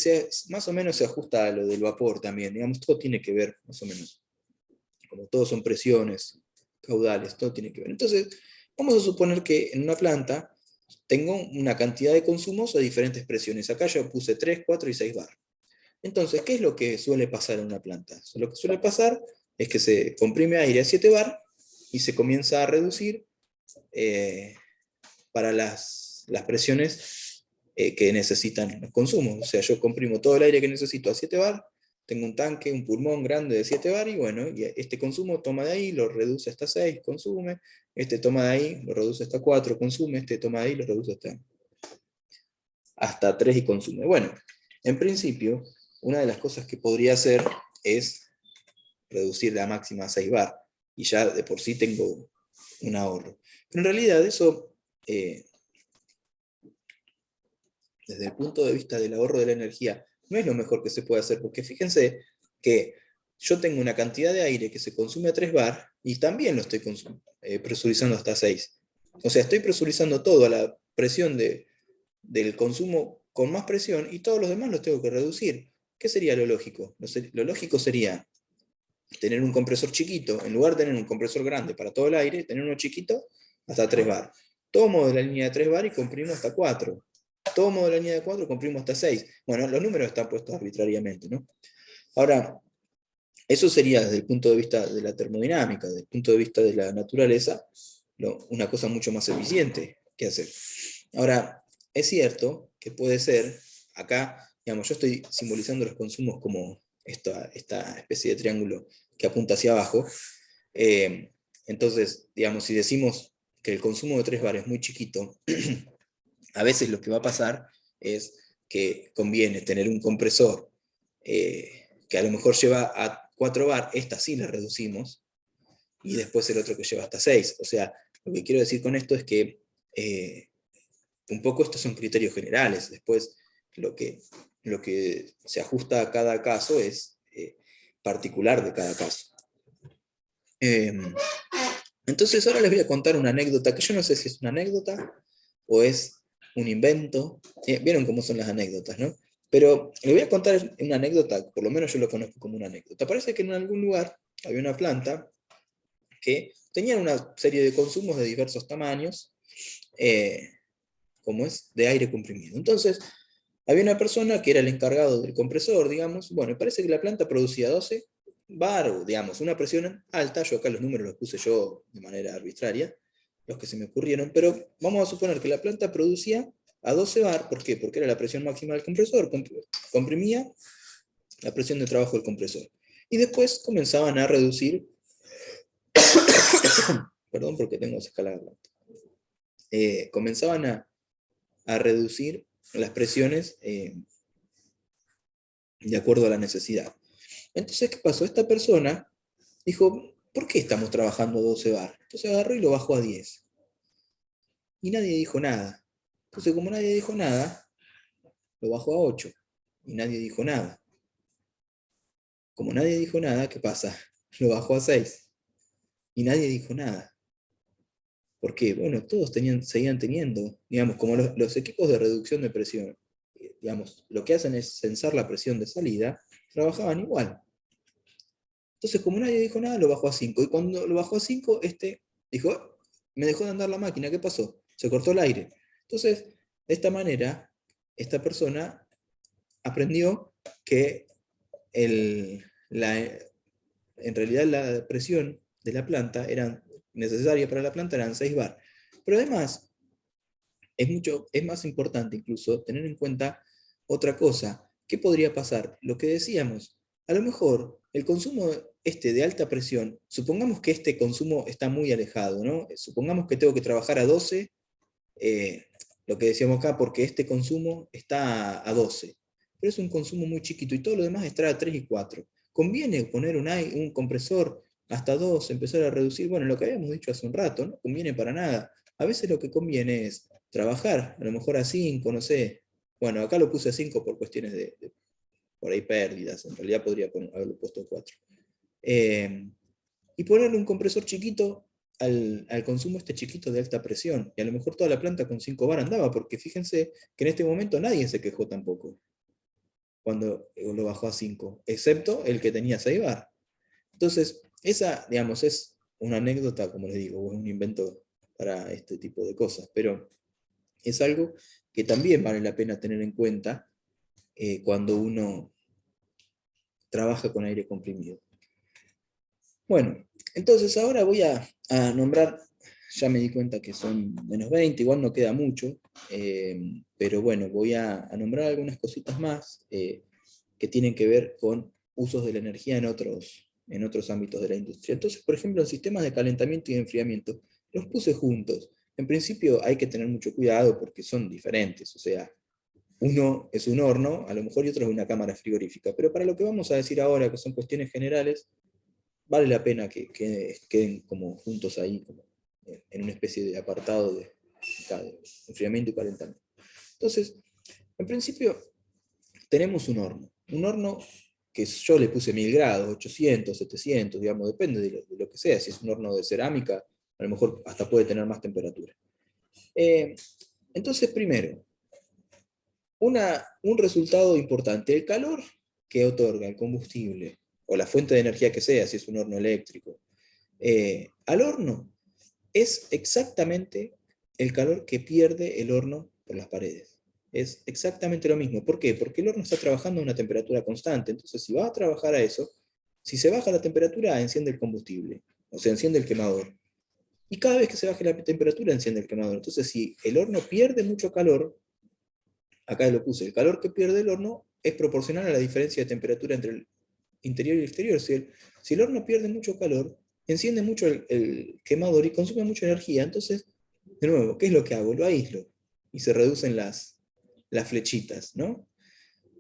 más o menos se ajusta a lo del vapor también. Digamos, todo tiene que ver, más o menos. Como todos son presiones, caudales, todo tiene que ver. Entonces, vamos a suponer que en una planta tengo una cantidad de consumos a diferentes presiones. Acá yo puse 3, 4 y 6 bar. Entonces, ¿qué es lo que suele pasar en una planta? Lo que suele pasar es que se comprime aire a 7 bar y se comienza a reducir para las presiones que necesitan los consumos. O sea, yo comprimo todo el aire que necesito a 7 bar, tengo un tanque, un pulmón grande de 7 bar, y bueno, y este consumo toma de ahí, lo reduce hasta 6, consume, este toma de ahí, lo reduce hasta 4, consume, este toma de ahí, lo reduce hasta 3 y consume. Bueno, en principio, una de las cosas que podría hacer es reducir la máxima a 6 bar, y ya de por sí tengo un ahorro. Pero en realidad eso, desde el punto de vista del ahorro de la energía, no es lo mejor que se puede hacer, porque fíjense que yo tengo una cantidad de aire que se consume a 3 bar, y también lo estoy presurizando hasta 6. O sea, estoy presurizando todo a la presión del consumo con más presión, y todos los demás los tengo que reducir. ¿Qué sería lo lógico? Lo lógico sería tener un compresor chiquito, en lugar de tener un compresor grande para todo el aire, tener uno chiquito hasta 3 bar. Tomo de la línea de 3 bar y comprimo hasta 4. Tomo de la línea de 4 y comprimo hasta 6. Bueno, los números están puestos arbitrariamente, ¿no? Ahora, eso sería desde el punto de vista de la termodinámica, desde el punto de vista de la naturaleza, una cosa mucho más eficiente que hacer. Ahora, es cierto que puede ser, acá, digamos, yo estoy simbolizando los consumos como esta especie de triángulo que apunta hacia abajo. Entonces, digamos, si decimos que el consumo de 3 bar es muy chiquito, a veces lo que va a pasar es que conviene tener un compresor que a lo mejor lleva a 4 bar, esta sí la reducimos, y después el otro que lleva hasta 6. O sea, lo que quiero decir con esto es que un poco estos son criterios generales. Después lo que se ajusta a cada caso es particular de cada caso. Entonces ahora les voy a contar una anécdota, que yo no sé si es una anécdota o es un invento. Vieron cómo son las anécdotas, ¿no? Pero les voy a contar una anécdota, por lo menos yo lo conozco como una anécdota. Parece que en algún lugar había una planta que tenía una serie de consumos de diversos tamaños, como es de aire comprimido. Entonces, había una persona que era el encargado del compresor, digamos. Bueno, parece que la planta producía 12 bar, o digamos, una presión alta. Yo acá los números los puse yo de manera arbitraria, los que se me ocurrieron, pero vamos a suponer que la planta producía a 12 bar. ¿Por qué? Porque era la presión máxima del compresor, comprimía la presión de trabajo del compresor. Y después comenzaban a reducir, perdón porque tengo esa escalada, comenzaban a reducir las presiones de acuerdo a la necesidad. Entonces, ¿qué pasó? Esta persona dijo, ¿por qué estamos trabajando a 12 bar? Entonces agarró y lo bajó a 10. Y nadie dijo nada. Entonces, como nadie dijo nada, lo bajó a 8. Y nadie dijo nada. Como nadie dijo nada, ¿qué pasa? Lo bajó a 6. Y nadie dijo nada. ¿Por qué? Bueno, todos seguían teniendo, digamos, como los equipos de reducción de presión, digamos, lo que hacen es censar la presión de salida, trabajaban igual. Entonces, como nadie dijo nada, lo bajó a 5. Y cuando lo bajó a 5, dijo, me dejó de andar la máquina, ¿qué pasó? Se cortó el aire. Entonces, de esta manera, esta persona aprendió que en realidad la presión de la planta necesaria para la planta eran 6 bar. Pero además, es más importante incluso tener en cuenta otra cosa. ¿Qué podría pasar? Lo que decíamos, a lo mejor el consumo de alta presión, supongamos que este consumo está muy alejado, ¿no? Supongamos que tengo que trabajar a 12, lo que decíamos acá, porque este consumo está a 12, pero es un consumo muy chiquito y todo lo demás está a 3 y 4. ¿Conviene poner un compresor hasta 2, empezar a reducir? Bueno, lo que habíamos dicho hace un rato, no conviene para nada. A veces lo que conviene es trabajar, a lo mejor a 5, no sé. Bueno, acá lo puse a 5 por cuestiones de por ahí pérdidas, en realidad podría haberlo puesto a 4. Y ponerle un compresor chiquito al consumo chiquito de alta presión, y a lo mejor toda la planta con 5 bar andaba, porque fíjense que en este momento nadie se quejó tampoco cuando lo bajó a 5, excepto el que tenía 6 bar. Entonces, esa, digamos, es una anécdota, como les digo, es un invento para este tipo de cosas, pero es algo que también vale la pena tener en cuenta cuando uno trabaja con aire comprimido. Bueno, entonces ahora voy a nombrar, ya me di cuenta que son menos 20, igual no queda mucho, pero bueno, voy a nombrar algunas cositas más que tienen que ver con usos de la energía en otros ámbitos de la industria. Entonces, por ejemplo, en sistemas de calentamiento y de enfriamiento, los puse juntos. En principio hay que tener mucho cuidado porque son diferentes, o sea, uno es un horno, a lo mejor, y otro es una cámara frigorífica, pero para lo que vamos a decir ahora, que son cuestiones generales, vale la pena que queden como juntos ahí, como en una especie de apartado de enfriamiento y calentamiento. Entonces, en principio, tenemos un horno que yo le puse 1000 grados, 800, 700, digamos, depende de lo que sea. Si es un horno de cerámica, a lo mejor hasta puede tener más temperatura. Entonces, primero, un resultado importante, el calor que otorga el combustible, o la fuente de energía que sea, si es un horno eléctrico, al horno, es exactamente el calor que pierde el horno por las paredes. Es exactamente lo mismo. ¿Por qué? Porque el horno está trabajando a una temperatura constante. Entonces, si va a trabajar a eso, si se baja la temperatura, enciende el combustible, o se enciende el quemador. Y cada vez que se baje la temperatura, enciende el quemador. Entonces, si el horno pierde mucho calor, acá lo puse, el calor que pierde el horno es proporcional a la diferencia de temperatura entre el interior y el exterior. Si el horno pierde mucho calor, enciende mucho el quemador y consume mucha energía. Entonces, de nuevo, ¿qué es lo que hago? Lo aíslo y se reducen las flechitas, ¿no?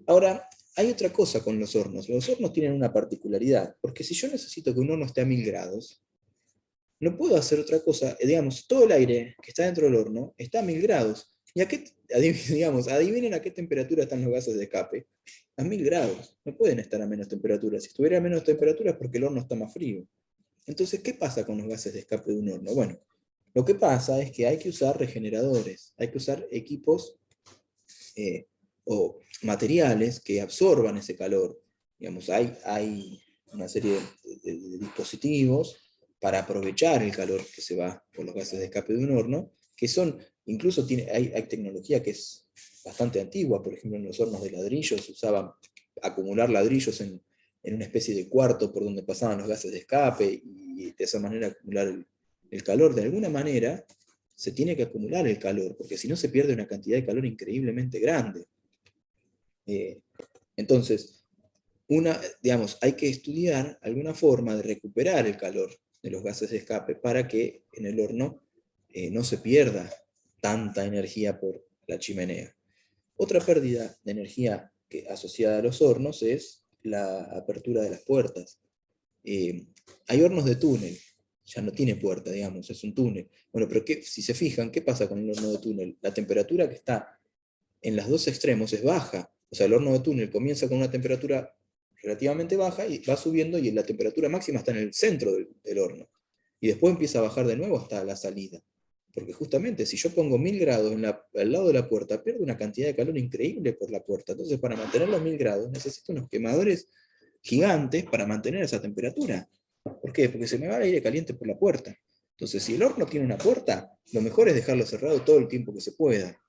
Ahora, hay otra cosa con los hornos. Los hornos tienen una particularidad, porque si yo necesito que un horno esté a 1000 grados, no puedo hacer otra cosa. Digamos, todo el aire que está dentro del horno está a 1000 grados. ¿Y digamos, adivinen a qué temperatura están los gases de escape? A 1000 grados. No pueden estar a menos temperatura. Si estuviera a menos temperatura es porque el horno está más frío. Entonces, ¿qué pasa con los gases de escape de un horno? Bueno, lo que pasa es que hay que usar regeneradores, hay que usar equipos o materiales que absorban ese calor. Digamos, hay una serie de dispositivos para aprovechar el calor que se va por los gases de escape de un horno, que son, incluso hay tecnología que es bastante antigua. Por ejemplo, en los hornos de ladrillo se usaba acumular ladrillos en una especie de cuarto por donde pasaban los gases de escape, y de esa manera acumular el calor. De alguna manera se tiene que acumular el calor, porque si no se pierde una cantidad de calor increíblemente grande. Entonces, digamos, hay que estudiar alguna forma de recuperar el calor de los gases de escape para que en el horno no se pierda tanta energía por la chimenea. Otra pérdida de energía asociada a los hornos es la apertura de las puertas. Hay hornos de túnel, ya no tiene puerta, digamos, es un túnel. Bueno, pero si se fijan, ¿qué pasa con el horno de túnel? La temperatura que está en los dos extremos es baja. O sea, el horno de túnel comienza con una temperatura relativamente baja y va subiendo, y la temperatura máxima está en el centro del horno. Y después empieza a bajar de nuevo hasta la salida. Porque justamente si yo pongo 1000 grados al lado de la puerta, pierdo una cantidad de calor increíble por la puerta. Entonces, para mantener los 1000 grados, necesito unos quemadores gigantes para mantener esa temperatura. ¿Por qué? Porque se me va el aire caliente por la puerta. Entonces, si el horno tiene una puerta, lo mejor es dejarlo cerrado todo el tiempo que se pueda.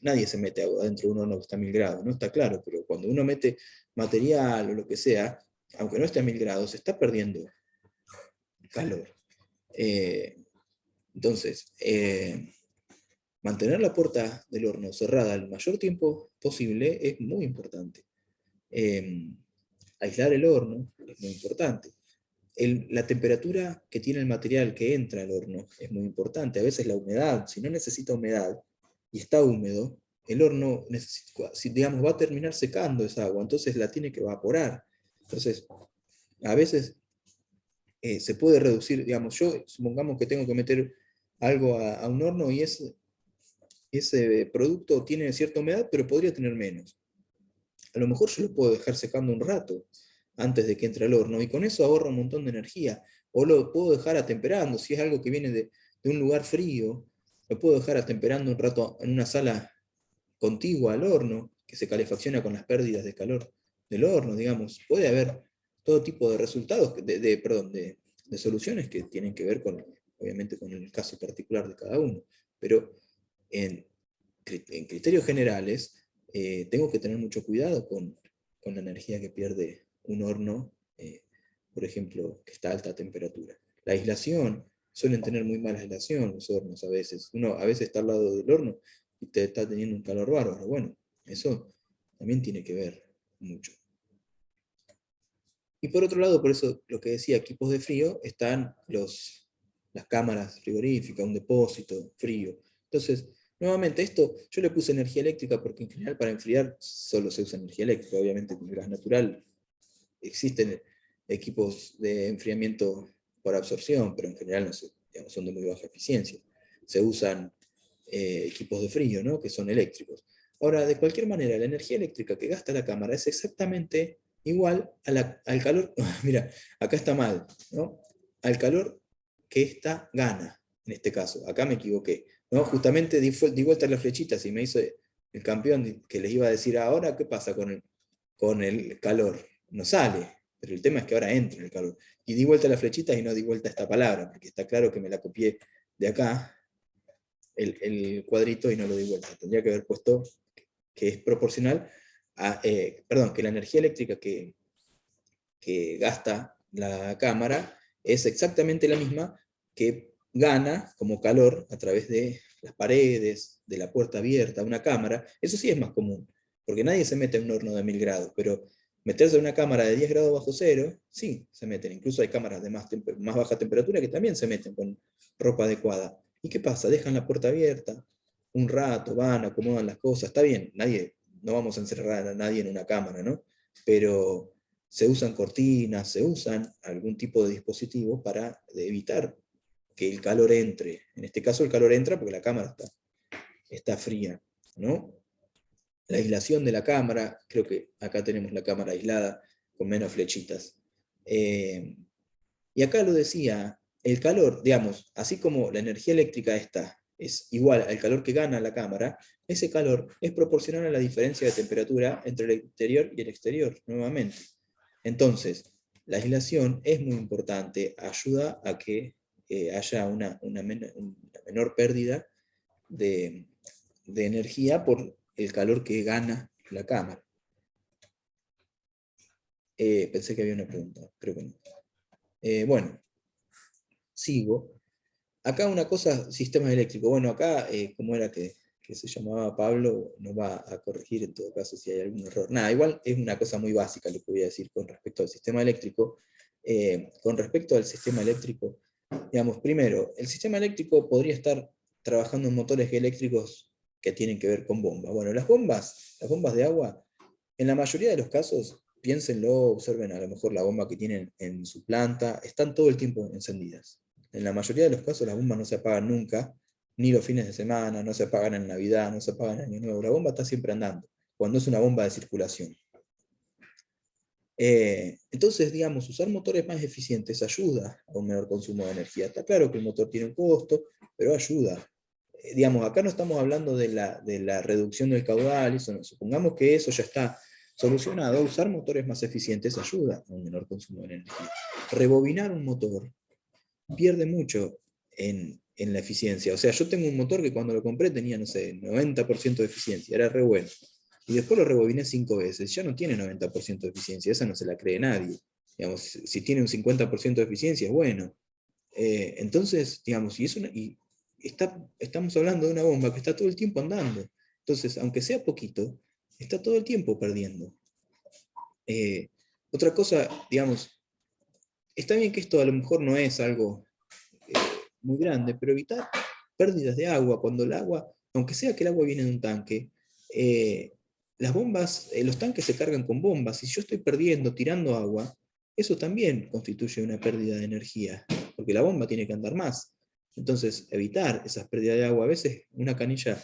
Nadie se mete adentro de un horno que está a 1000 grados, no está claro, pero cuando uno mete material o lo que sea, aunque no esté a 1000 grados, se está perdiendo calor. Entonces, mantener la puerta del horno cerrada el mayor tiempo posible es muy importante. Aislar el horno es muy importante. La temperatura que tiene el material que entra al horno es muy importante. A veces la humedad, si no necesita humedad y está húmedo, el horno digamos, va a terminar secando esa agua, entonces la tiene que evaporar. Entonces, a veces se puede reducir, digamos, yo supongamos que tengo que meter algo a un horno y ese producto tiene cierta humedad, pero podría tener menos. A lo mejor yo lo puedo dejar secando un rato antes de que entre al horno, y con eso ahorro un montón de energía. O lo puedo dejar atemperando, si es algo que viene de un lugar frío, lo puedo dejar atemperando un rato en una sala contigua al horno, que se calefacciona con las pérdidas de calor del horno, digamos. Puede haber todo tipo de resultados, de soluciones que tienen que ver obviamente, con el caso particular de cada uno. Pero en criterios generales, tengo que tener mucho cuidado con la energía que pierde un horno, por ejemplo, que está a alta temperatura. La aislación, suelen tener muy mala aislación los hornos a veces. Uno a veces está al lado del horno y te está teniendo un calor bárbaro. Bueno, eso también tiene que ver mucho. Y por otro lado, por eso lo que decía, equipos de frío, están las cámaras frigoríficas, un depósito frío. Entonces, nuevamente, esto yo le puse energía eléctrica porque en general para enfriar solo se usa energía eléctrica, obviamente con el gas natural existen equipos de enfriamiento por absorción, pero en general no digamos, son de muy baja eficiencia. Se usan equipos de frío, ¿no? Que son eléctricos. Ahora, de cualquier manera, la energía eléctrica que gasta la cámara es exactamente igual al calor, mira, acá está mal, ¿no? Al calor que esta gana, en este caso. Acá me equivoqué, ¿no? Justamente di vuelta las flechitas y me hizo el campeón que les iba a decir ahora, ¿qué pasa con el calor? No sale, pero el tema es que ahora entra el calor. Y di vuelta las flechitas y no di vuelta esta palabra, porque está claro que me la copié de acá, el cuadrito, y no lo di vuelta. Tendría que haber puesto que es proporcional a, perdón, que la energía eléctrica que gasta la cámara es exactamente la misma que gana como calor a través de las paredes, de la puerta abierta, una cámara. Eso sí es más común, porque nadie se mete en un horno de 1000 grados, pero meterse en una cámara de 10 grados bajo cero, sí, se meten. Incluso hay cámaras de más baja temperatura que también se meten con ropa adecuada. ¿Y qué pasa? Dejan la puerta abierta un rato, van, acomodan las cosas, está bien, no vamos a encerrar a nadie en una cámara, ¿no? Pero se usan cortinas, se usan algún tipo de dispositivo para evitar que el calor entre. En este caso el calor entra porque la cámara está fría, ¿no? La aislación de la cámara, creo que acá tenemos la cámara aislada con menos flechitas. Y acá lo decía, el calor, digamos, así como la energía eléctrica esta es igual al calor que gana la cámara, ese calor es proporcional a la diferencia de temperatura entre el interior y el exterior, nuevamente. Entonces, la aislación es muy importante, ayuda a que haya una menor pérdida de energía por el calor que gana la cámara. Pensé que había una pregunta, creo que no. Bueno, sigo. Acá una cosa, sistemas eléctricos. Bueno, acá, ¿cómo era que se llamaba Pablo? Nos va a corregir en todo caso si hay algún error. Nada, igual es una cosa muy básica lo que voy a decir con respecto al sistema eléctrico. Con respecto al sistema eléctrico, digamos, primero, el sistema eléctrico podría estar trabajando en motores eléctricos que tienen que ver con bombas. Bueno, las bombas de agua, en la mayoría de los casos, piénsenlo, observen a lo mejor la bomba que tienen en su planta, están todo el tiempo encendidas. En la mayoría de los casos las bombas no se apagan nunca, ni los fines de semana, no se apagan en Navidad, no se apagan en Año Nuevo. La bomba está siempre andando, cuando es una bomba de circulación. Entonces, digamos, usar motores más eficientes ayuda a un menor consumo de energía. Está claro que el motor tiene un costo, pero ayuda. Digamos, acá no estamos hablando de la reducción del caudal, eso no. Supongamos que eso ya está solucionado. Usar motores más eficientes ayuda a un menor consumo de energía. Rebobinar un motor pierde mucho en la eficiencia. O sea, yo tengo un motor que cuando lo compré tenía, no sé, 90% de eficiencia, era re bueno. Y después lo rebobiné 5 veces, ya no tiene 90% de eficiencia, esa no se la cree nadie. Digamos, si tiene un 50% de eficiencia es bueno. Entonces, digamos, estamos hablando de una bomba que está todo el tiempo andando. Entonces, aunque sea poquito, está todo el tiempo perdiendo. Otra cosa, digamos, está bien que esto a lo mejor no es algo muy grande, pero evitar pérdidas de agua, cuando el agua, aunque sea que el agua viene de un tanque, las bombas, los tanques se cargan con bombas, si yo estoy tirando agua, eso también constituye una pérdida de energía, porque la bomba tiene que andar más. Entonces, evitar esas pérdidas de agua, a veces una canilla,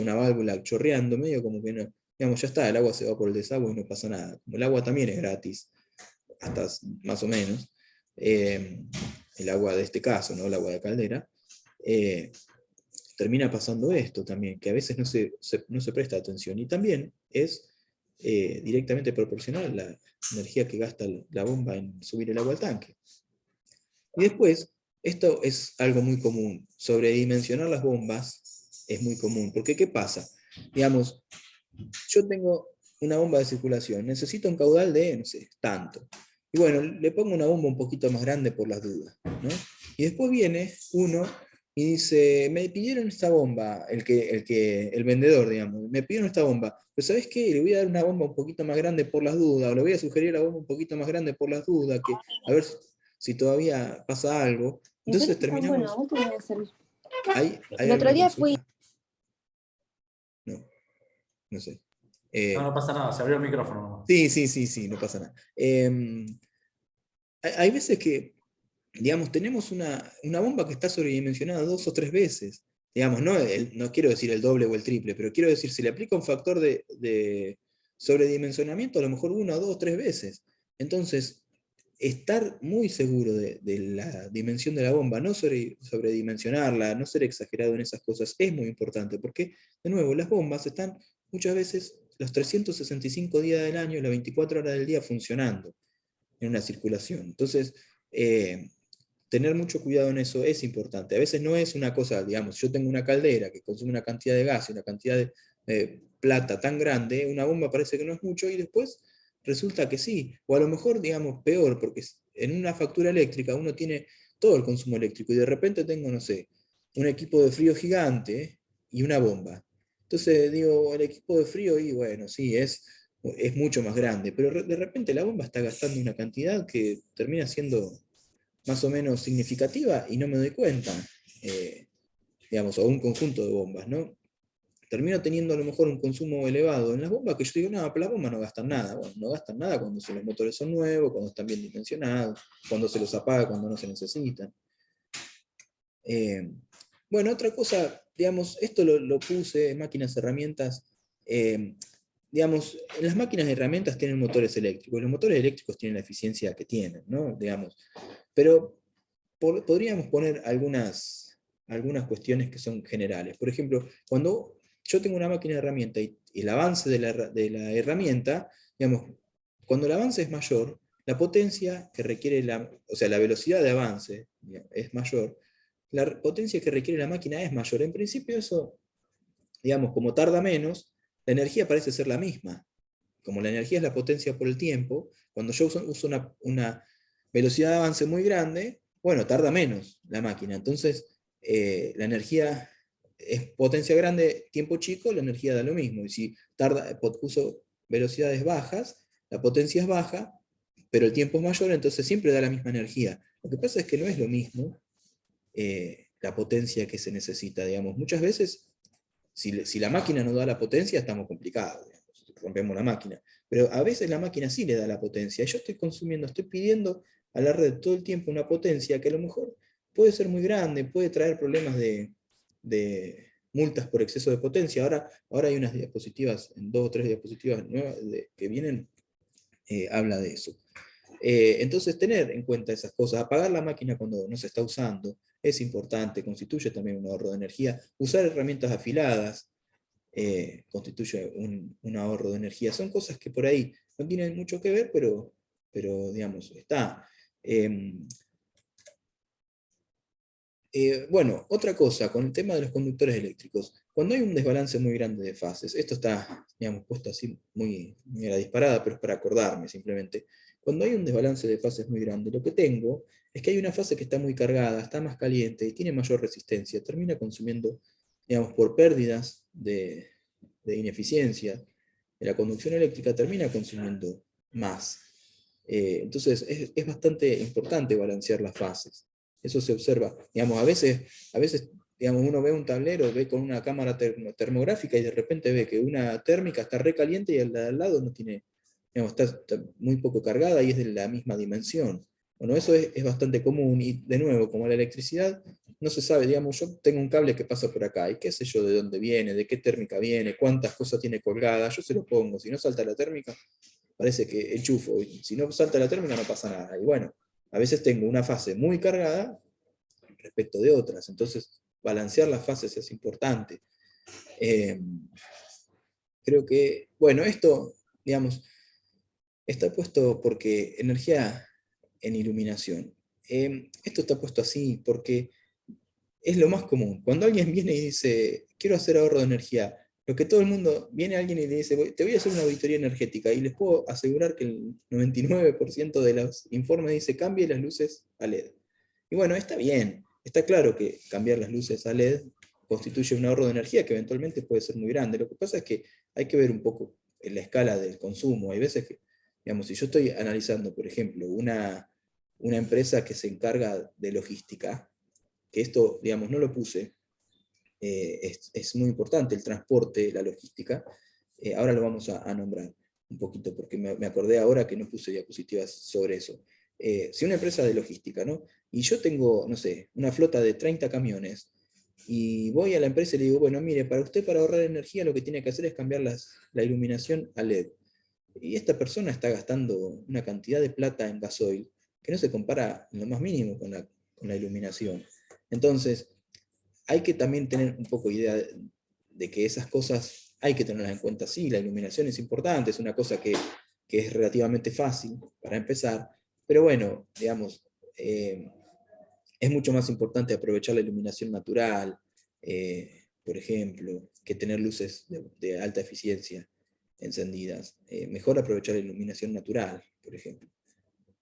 una válvula chorreando, medio como que no, digamos, ya está, el agua se va por el desagüe y no pasa nada. Como el agua también es gratis, hasta más o menos, el agua de este caso, ¿no? El agua de caldera, termina pasando esto también, que a veces no se presta atención, y también es directamente proporcional la energía que gasta la bomba en subir el agua al tanque. Y después, esto es algo muy común, sobredimensionar las bombas es muy común, porque ¿qué pasa? Digamos, yo tengo una bomba de circulación, necesito un caudal de, no sé, tanto. Y bueno, le pongo una bomba un poquito más grande por las dudas, ¿no? Y después viene uno y dice, me pidieron esta bomba, el vendedor, digamos, me pidieron esta bomba, pero ¿sabes qué? Le voy a dar una bomba un poquito más grande por las dudas, o le voy a sugerir la bomba un poquito más grande por las dudas, que a ver si todavía pasa algo. Entonces terminamos... ¿Hay El otro alguna día fui... consulta? No sé. No pasa nada, se abrió el micrófono nomás. Sí, no pasa nada. Hay veces que, digamos, tenemos una bomba que está sobredimensionada 2 o 3 veces. Digamos, no quiero decir el doble o el triple, pero quiero decir, si le aplica un factor de sobredimensionamiento, a lo mejor 1, 2, 3 veces. Entonces, estar muy seguro de la dimensión de la bomba, no sobredimensionarla, no ser exagerado en esas cosas, es muy importante, porque, de nuevo, las bombas están muchas veces los 365 días del año, las 24 horas del día funcionando en una circulación. Entonces, tener mucho cuidado en eso es importante. A veces no es una cosa, digamos, yo tengo una caldera que consume una cantidad de gas y una cantidad de plata tan grande, una bomba parece que no es mucho y después resulta que sí. O a lo mejor, digamos, peor, porque en una factura eléctrica uno tiene todo el consumo eléctrico y de repente tengo, no sé, un equipo de frío gigante y una bomba. Entonces digo, el equipo de frío, y bueno, sí, es mucho más grande, pero de repente la bomba está gastando una cantidad que termina siendo más o menos significativa y no me doy cuenta, digamos, o un conjunto de bombas, ¿no? Termino teniendo a lo mejor un consumo elevado en las bombas que yo digo, no, pero las bombas no gastan nada. Bueno, no gastan nada cuando los motores son nuevos, cuando están bien dimensionados, cuando se los apaga, cuando no se necesitan. Bueno, otra cosa, digamos, esto lo puse en máquinas herramientas. Digamos, las máquinas de herramientas tienen motores eléctricos. Los motores eléctricos tienen la eficiencia que tienen, ¿no? Digamos, pero podríamos poner algunas cuestiones que son generales. Por ejemplo, cuando yo tengo una máquina de herramienta y el avance de la herramienta, digamos, cuando el avance es mayor, la potencia que requiere o sea, la velocidad de avance es mayor, la potencia que requiere la máquina es mayor. En principio eso, digamos, como tarda menos, la energía parece ser la misma. Como la energía es la potencia por el tiempo, cuando yo uso una velocidad de avance muy grande, bueno, tarda menos la máquina. Entonces, la energía es potencia grande, tiempo chico, la energía da lo mismo. Y si uso velocidades bajas, la potencia es baja, pero el tiempo es mayor, entonces siempre da la misma energía. Lo que pasa es que no es lo mismo la potencia que se necesita, digamos. Muchas veces, si la máquina no da la potencia, estamos complicados, digamos, rompemos la máquina. Pero a veces la máquina sí le da la potencia. Y yo estoy pidiendo a la red todo el tiempo una potencia que a lo mejor puede ser muy grande, puede traer problemas de multas por exceso de potencia. Ahora hay unas diapositivas, en 2 o 3 diapositivas nuevas que vienen, habla de eso. Entonces, tener en cuenta esas cosas, apagar la máquina cuando no se está usando, es importante, constituye también un ahorro de energía. Usar herramientas afiladas constituye un ahorro de energía. Son cosas que por ahí no tienen mucho que ver, pero digamos, está. Bueno, otra cosa, con el tema de los conductores eléctricos. Cuando hay un desbalance muy grande de fases, esto está, digamos, puesto así muy a la disparada, pero es para acordarme simplemente. Cuando hay un desbalance de fases muy grande, lo que tengo es que hay una fase que está muy cargada, está más caliente y tiene mayor resistencia, termina consumiendo, digamos, por pérdidas de ineficiencia, la conducción eléctrica termina consumiendo más. Entonces es bastante importante balancear las fases. Eso se observa. Digamos, a veces digamos, uno ve un tablero, ve con una cámara termográfica y de repente ve que una térmica está recaliente y la de al lado no tiene, digamos, está muy poco cargada y es de la misma dimensión. Bueno, eso es bastante común y de nuevo, como la electricidad, no se sabe, digamos, yo tengo un cable que pasa por acá y qué sé yo de dónde viene, de qué térmica viene, cuántas cosas tiene colgadas, yo se lo pongo, si no salta la térmica, parece que enchufo, y si no salta la térmica no pasa nada. Y bueno, a veces tengo una fase muy cargada respecto de otras, entonces balancear las fases es importante. Creo que, bueno, esto, digamos, está puesto porque energía en iluminación. Esto está puesto así porque es lo más común. Cuando alguien viene y dice, quiero hacer ahorro de energía, lo que todo el mundo, viene alguien y le dice, te voy a hacer una auditoría energética, y les puedo asegurar que el 99% de los informes dice, cambie las luces a LED. Y bueno, está bien, está claro que cambiar las luces a LED constituye un ahorro de energía que eventualmente puede ser muy grande. Lo que pasa es que hay que ver un poco en la escala del consumo. Hay veces que, digamos, si yo estoy analizando, por ejemplo, una empresa que se encarga de logística, que esto, digamos, no lo puse, es muy importante el transporte, la logística, ahora lo vamos a nombrar un poquito, porque me acordé ahora que no puse diapositivas sobre eso. Si una empresa de logística, ¿no? Y yo tengo, no sé, una flota de 30 camiones, y voy a la empresa y le digo, bueno, mire, para usted, para ahorrar energía, lo que tiene que hacer es cambiar la iluminación a LED. Y esta persona está gastando una cantidad de plata en gasoil que no se compara en lo más mínimo con la iluminación. Entonces, hay que también tener un poco idea de que esas cosas hay que tenerlas en cuenta. Sí, la iluminación es importante, es una cosa que es relativamente fácil para empezar, pero bueno, digamos, es mucho más importante aprovechar la iluminación natural, por ejemplo, que tener luces de alta eficiencia encendidas. Mejor aprovechar la iluminación natural, por ejemplo.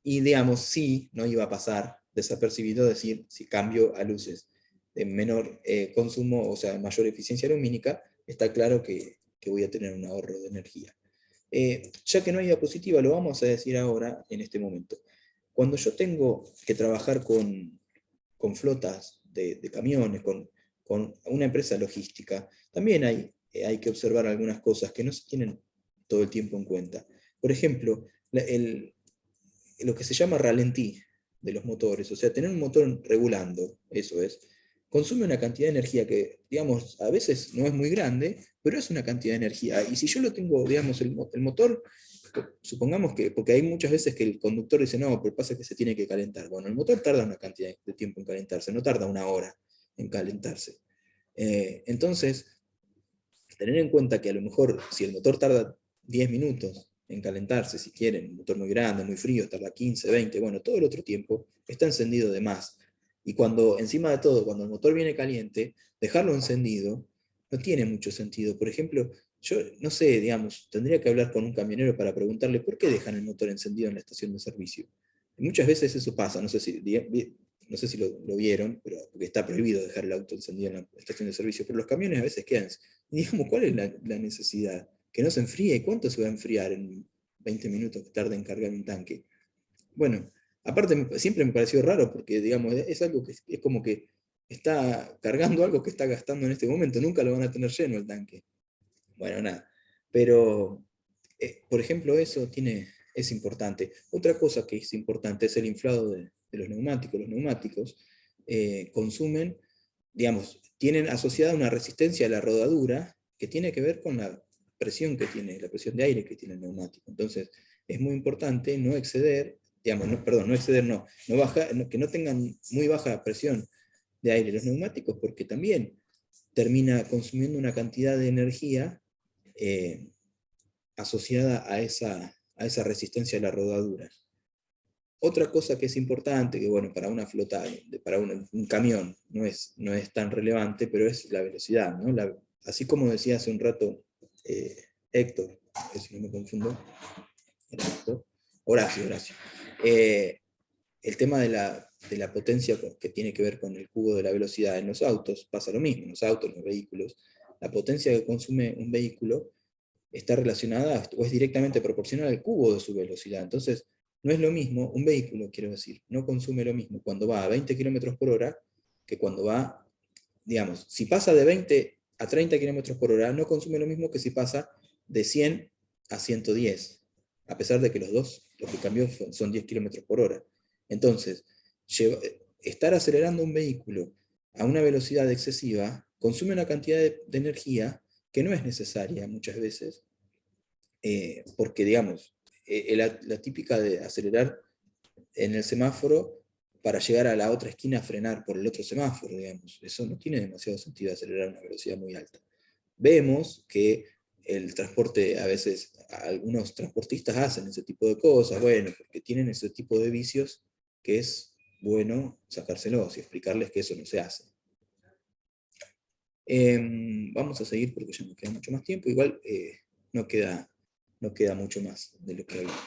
Y digamos, sí, no iba a pasar desapercibido decir, si cambio a luces de menor consumo, o sea, mayor eficiencia lumínica, está claro que voy a tener un ahorro de energía. Ya que no hay diapositiva, lo vamos a decir ahora, en este momento. Cuando yo tengo que trabajar con flotas de camiones, con una empresa logística, también hay que observar algunas cosas que no se tienen todo el tiempo en cuenta. Por ejemplo, lo que se llama ralentí de los motores, o sea, tener un motor regulando, eso es, consume una cantidad de energía que, digamos, a veces no es muy grande, pero es una cantidad de energía. Y si yo lo tengo, digamos, el motor, supongamos que, porque hay muchas veces que el conductor dice, no, pero pasa que se tiene que calentar. Bueno, el motor tarda una cantidad de tiempo en calentarse, no tarda una hora en calentarse. Entonces, tener en cuenta que a lo mejor si el motor tarda 10 minutos en calentarse, si quieren, un motor muy grande, muy frío, tarda 15, 20, bueno, todo el otro tiempo está encendido de más. Y cuando, encima de todo, cuando el motor viene caliente, dejarlo encendido no tiene mucho sentido. Por ejemplo, yo no sé, digamos, tendría que hablar con un camionero para preguntarle por qué dejan el motor encendido en la estación de servicio. Y muchas veces eso pasa, no sé si lo vieron, pero, porque está prohibido dejar el auto encendido en la estación de servicio, pero los camiones a veces quedan. Y digamos, ¿cuál es la necesidad? Que no se enfríe. ¿Y cuánto se va a enfriar en 20 minutos que tarda en cargar un tanque? Bueno, aparte siempre me pareció raro porque, digamos, es algo que es como que está cargando algo que está gastando en este momento. Nunca lo van a tener lleno el tanque. Bueno, nada. Pero, por ejemplo, eso es importante. Otra cosa que es importante es el inflado de los neumáticos. Los neumáticos consumen, digamos, tienen asociada una resistencia a la rodadura que tiene que ver con la presión que tiene, la presión de aire que tiene el neumático. Entonces, es muy importante no exceder, digamos, no exceder, que no tengan muy baja presión de aire los neumáticos, porque también termina consumiendo una cantidad de energía asociada a esa resistencia a la rodadura. Otra cosa que es importante, que bueno, para una flota, para un camión no es tan relevante, pero es la velocidad, ¿no? Así como decía hace un rato Héctor, si no me confundo, Horacio. El tema de la potencia que tiene que ver con el cubo de la velocidad en los autos, pasa lo mismo, en los autos, en los vehículos. La potencia que consume un vehículo está relacionada o es directamente proporcional al cubo de su velocidad. Entonces, no es lo mismo, un vehículo, quiero decir, no consume lo mismo cuando va a 20 km por hora que cuando va, digamos, si pasa de 20 a 30 km por hora, no consume lo mismo que si pasa de 100 a 110, a pesar de que lo que cambió son 10 km por hora. Entonces, estar acelerando un vehículo a una velocidad excesiva consume una cantidad de energía que no es necesaria muchas veces, porque, digamos, la típica de acelerar en el semáforo para llegar a la otra esquina a frenar por el otro semáforo, digamos, eso no tiene demasiado sentido acelerar a una velocidad muy alta. Vemos que el transporte, a veces, algunos transportistas hacen ese tipo de cosas, bueno, porque tienen ese tipo de vicios que es bueno sacárselos y explicarles que eso no se hace. Vamos a seguir porque ya no queda mucho más tiempo, igual no queda mucho más de lo que hablamos.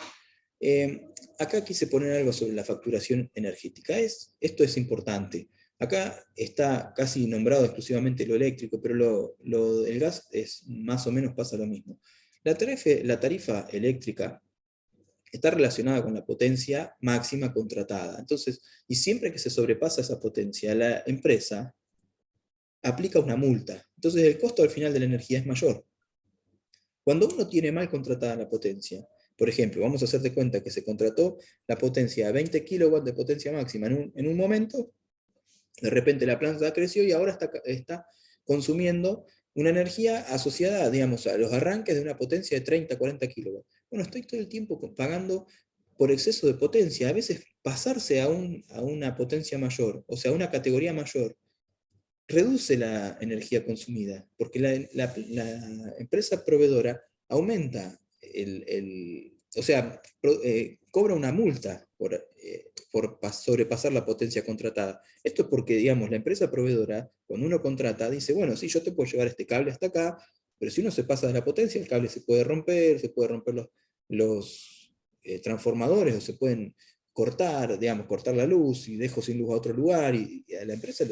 Acá quise poner algo sobre la facturación energética. Esto es importante, Acá está casi nombrado exclusivamente lo eléctrico, pero el gas es más o menos pasa lo mismo. La tarifa eléctrica está relacionada con la potencia máxima contratada. Entonces, y siempre que se sobrepasa esa potencia, la empresa aplica una multa. Entonces el costo al final de la energía es mayor. Cuando uno tiene mal contratada la potencia, por ejemplo, vamos a hacer de cuenta que se contrató la potencia a 20 kilowatts de potencia máxima en un momento, de repente la planta creció y ahora está consumiendo una energía asociada, digamos, a los arranques de una potencia de 30, 40 kilowatts. Bueno, estoy todo el tiempo pagando por exceso de potencia. A veces pasarse a una potencia mayor, o sea, a una categoría mayor, reduce la energía consumida, porque la empresa proveedora aumenta o sea, cobra una multa por sobrepasar la potencia contratada. Esto es porque, digamos, la empresa proveedora, cuando uno contrata, dice, bueno, sí, yo te puedo llevar este cable hasta acá, pero si uno se pasa de la potencia, el cable se puede romper los transformadores, o se pueden cortar, digamos, cortar la luz, y dejo sin luz a otro lugar, y a la empresa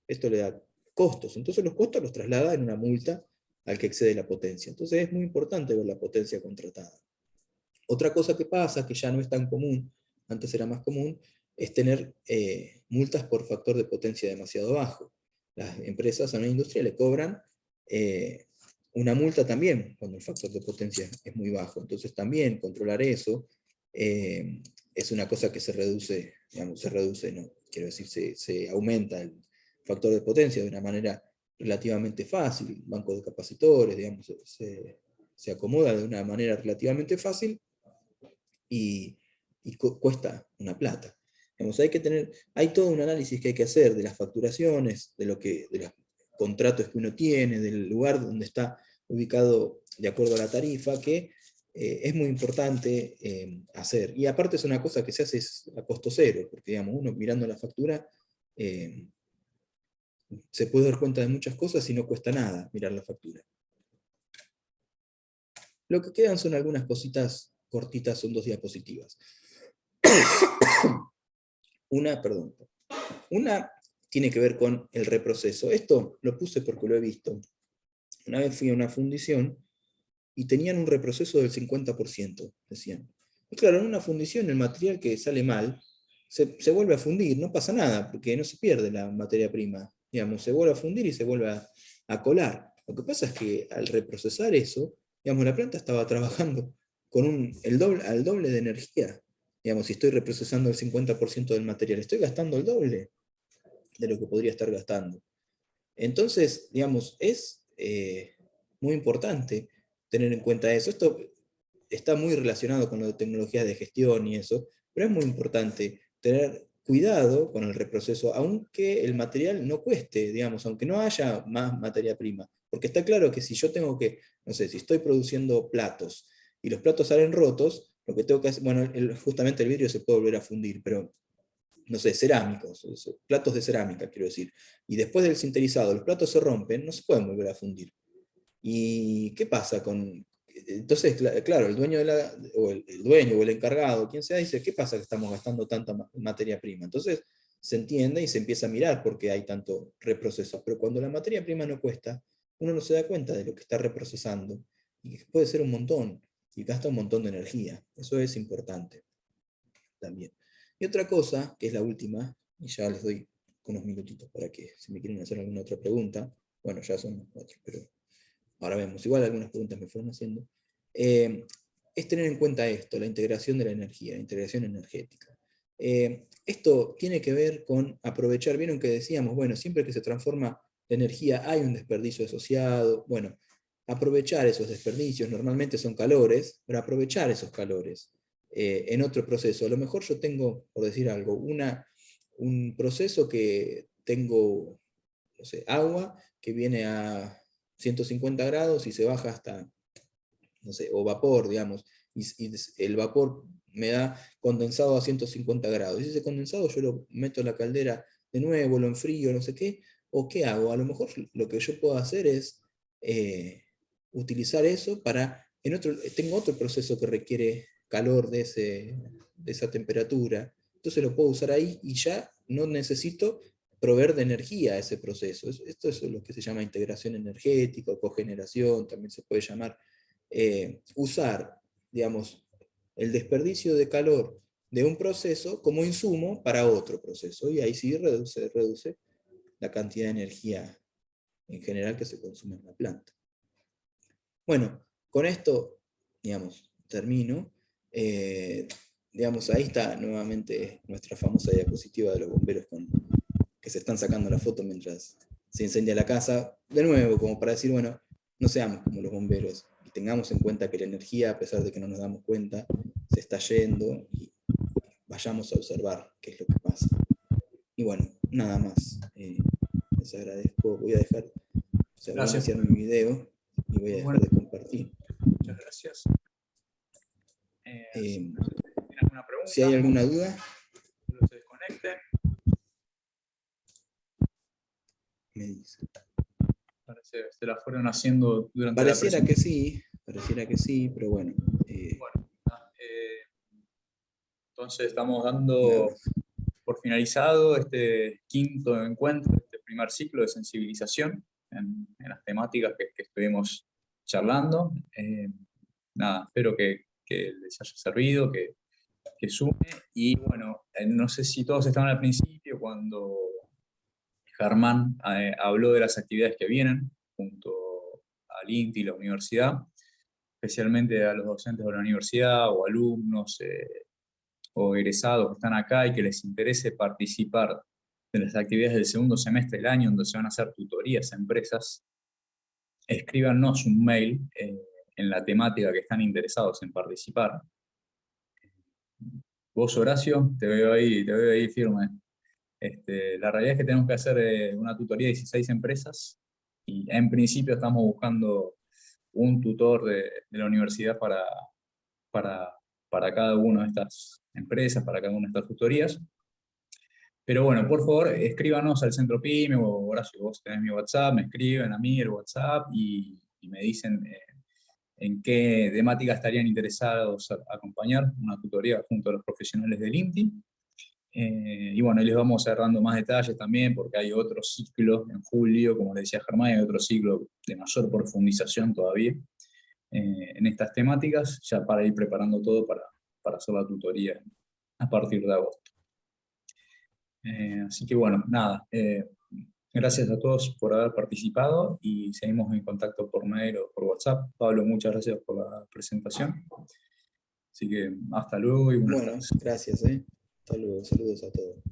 esto le da costos. Entonces los costos los traslada en una multa al que excede la potencia. Entonces es muy importante ver la potencia contratada. Otra cosa que pasa, que ya no es tan común, antes era más común, es tener multas por factor de potencia demasiado bajo. Las empresas a una industria le cobran una multa también cuando el factor de potencia es muy bajo. Entonces también controlar eso es una cosa que se reduce, digamos, no, quiero decir, se aumenta el factor de potencia de una manera relativamente fácil. El banco de capacitores, digamos, se acomoda de una manera relativamente fácil y cuesta una plata. Digamos, hay todo un análisis que hay que hacer de las facturaciones, de los contratos que uno tiene, del lugar donde está ubicado de acuerdo a la tarifa, que es muy importante hacer. Y aparte es una cosa que se hace a costo cero, porque digamos, uno mirando la factura se puede dar cuenta de muchas cosas y no cuesta nada mirar la factura. Lo que quedan son algunas cositas cortitas, son 2 diapositivas. Una tiene que ver con el reproceso. Esto lo puse porque lo he visto. Una vez fui a una fundición y tenían un reproceso del 50%, decían. Y claro, en una fundición el material que sale mal se vuelve a fundir, no pasa nada, porque no se pierde la materia prima. Digamos, se vuelve a fundir y se vuelve a colar. Lo que pasa es que al reprocesar eso, digamos, la planta estaba trabajando con al doble de energía. Digamos, si estoy reprocesando el 50% del material, estoy gastando el doble de lo que podría estar gastando. Entonces, digamos, es muy importante tener en cuenta eso. Esto está muy relacionado con lo de tecnologías de gestión y eso, pero es muy importante tener cuidado con el reproceso, aunque el material no cueste, digamos, aunque no haya más materia prima. Porque está claro que si yo tengo que, no sé, si estoy produciendo platos y los platos salen rotos, lo que tengo que hacer, bueno, justamente el vidrio se puede volver a fundir, pero no sé, cerámicos, platos de cerámica, quiero decir, y después del sinterizado los platos se rompen, no se pueden volver a fundir. ¿Y qué pasa con...? Entonces, claro, el dueño, el dueño o el encargado, quien sea, dice, ¿qué pasa que estamos gastando tanta materia prima? Entonces se entiende y se empieza a mirar por qué hay tanto reproceso. Pero cuando la materia prima no cuesta, uno no se da cuenta de lo que está reprocesando. Y puede ser un montón, y gasta un montón de energía. Eso es importante también. Y otra cosa, que es la última, y ya les doy unos minutitos para que si me quieren hacer alguna otra pregunta, bueno, ya son otros, pero ahora vemos, igual algunas preguntas me fueron haciendo, es tener en cuenta esto, la integración de la energía, la integración energética. Esto tiene que ver con aprovechar, vieron que decíamos, bueno, siempre que se transforma la energía hay un desperdicio asociado, bueno, aprovechar esos desperdicios, normalmente son calores, pero aprovechar esos calores en otro proceso. A lo mejor yo tengo, por decir algo, un proceso que tengo, no sé, agua que viene a 150 grados y se baja hasta, no sé, o vapor, digamos, y el vapor me da condensado a 150 grados. Y ese condensado yo lo meto en la caldera de nuevo, lo enfrío, no sé qué, o qué hago. A lo mejor lo que yo puedo hacer es utilizar eso para, tengo otro proceso que requiere calor de esa temperatura, entonces lo puedo usar ahí y ya no necesito proveer de energía a ese proceso. Esto es lo que se llama integración energética o cogeneración, también se puede llamar usar, digamos, el desperdicio de calor de un proceso como insumo para otro proceso, y ahí sí reduce la cantidad de energía en general que se consume en la planta. Bueno, con esto, digamos, termino. Digamos, ahí está nuevamente nuestra famosa diapositiva de los bomberos que se están sacando la foto mientras se incendia la casa. De nuevo, como para decir, bueno, no seamos como los bomberos, y tengamos en cuenta que la energía, a pesar de que no nos damos cuenta, se está yendo, y vayamos a observar qué es lo que pasa. Y bueno, nada más. Les agradezco. Voy a dejar, voy a iniciar mi video y voy a dejar de compartir. Muchas gracias. ¿Tienen alguna pregunta? Si hay alguna duda, no se desconecten. me dice. Parece que se la fueron haciendo durante pareciera la que sí, pero bueno. Entonces estamos dando por finalizado este quinto encuentro, este primer ciclo de sensibilización en las temáticas que estuvimos charlando. Nada, espero que les haya servido, que sume. Y bueno, no sé si todos estaban al principio cuando Germán habló de las actividades que vienen junto al INTI y la universidad, especialmente a los docentes de la universidad o alumnos o egresados que están acá y que les interese participar de las actividades del segundo semestre del año, donde se van a hacer tutorías a empresas. Escríbanos un mail en la temática que están interesados en participar. Vos, Horacio, te veo ahí firme. La realidad es que tenemos que hacer una tutoría de 16 empresas, y en principio estamos buscando un tutor de la universidad para cada una de estas empresas, para cada una de estas tutorías. Pero bueno, por favor, escríbanos al Centro PYME, o Horacio, vos tenés mi WhatsApp, me escriben a mí el WhatsApp y me dicen en qué temática estarían interesados a acompañar una tutoría junto a los profesionales del INTI. Y bueno, ahí les vamos a ir dando más detalles también, porque hay otro ciclo en julio, como le decía Germán, hay otro ciclo de mayor profundización todavía en estas temáticas, ya para ir preparando todo para hacer la tutoría a partir de agosto. Así que bueno, nada, gracias a todos por haber participado y seguimos en contacto por mail o por WhatsApp. Pablo, muchas gracias por la presentación. Así que hasta luego y buenas tardes. Gracias. Hasta luego, saludos a todos.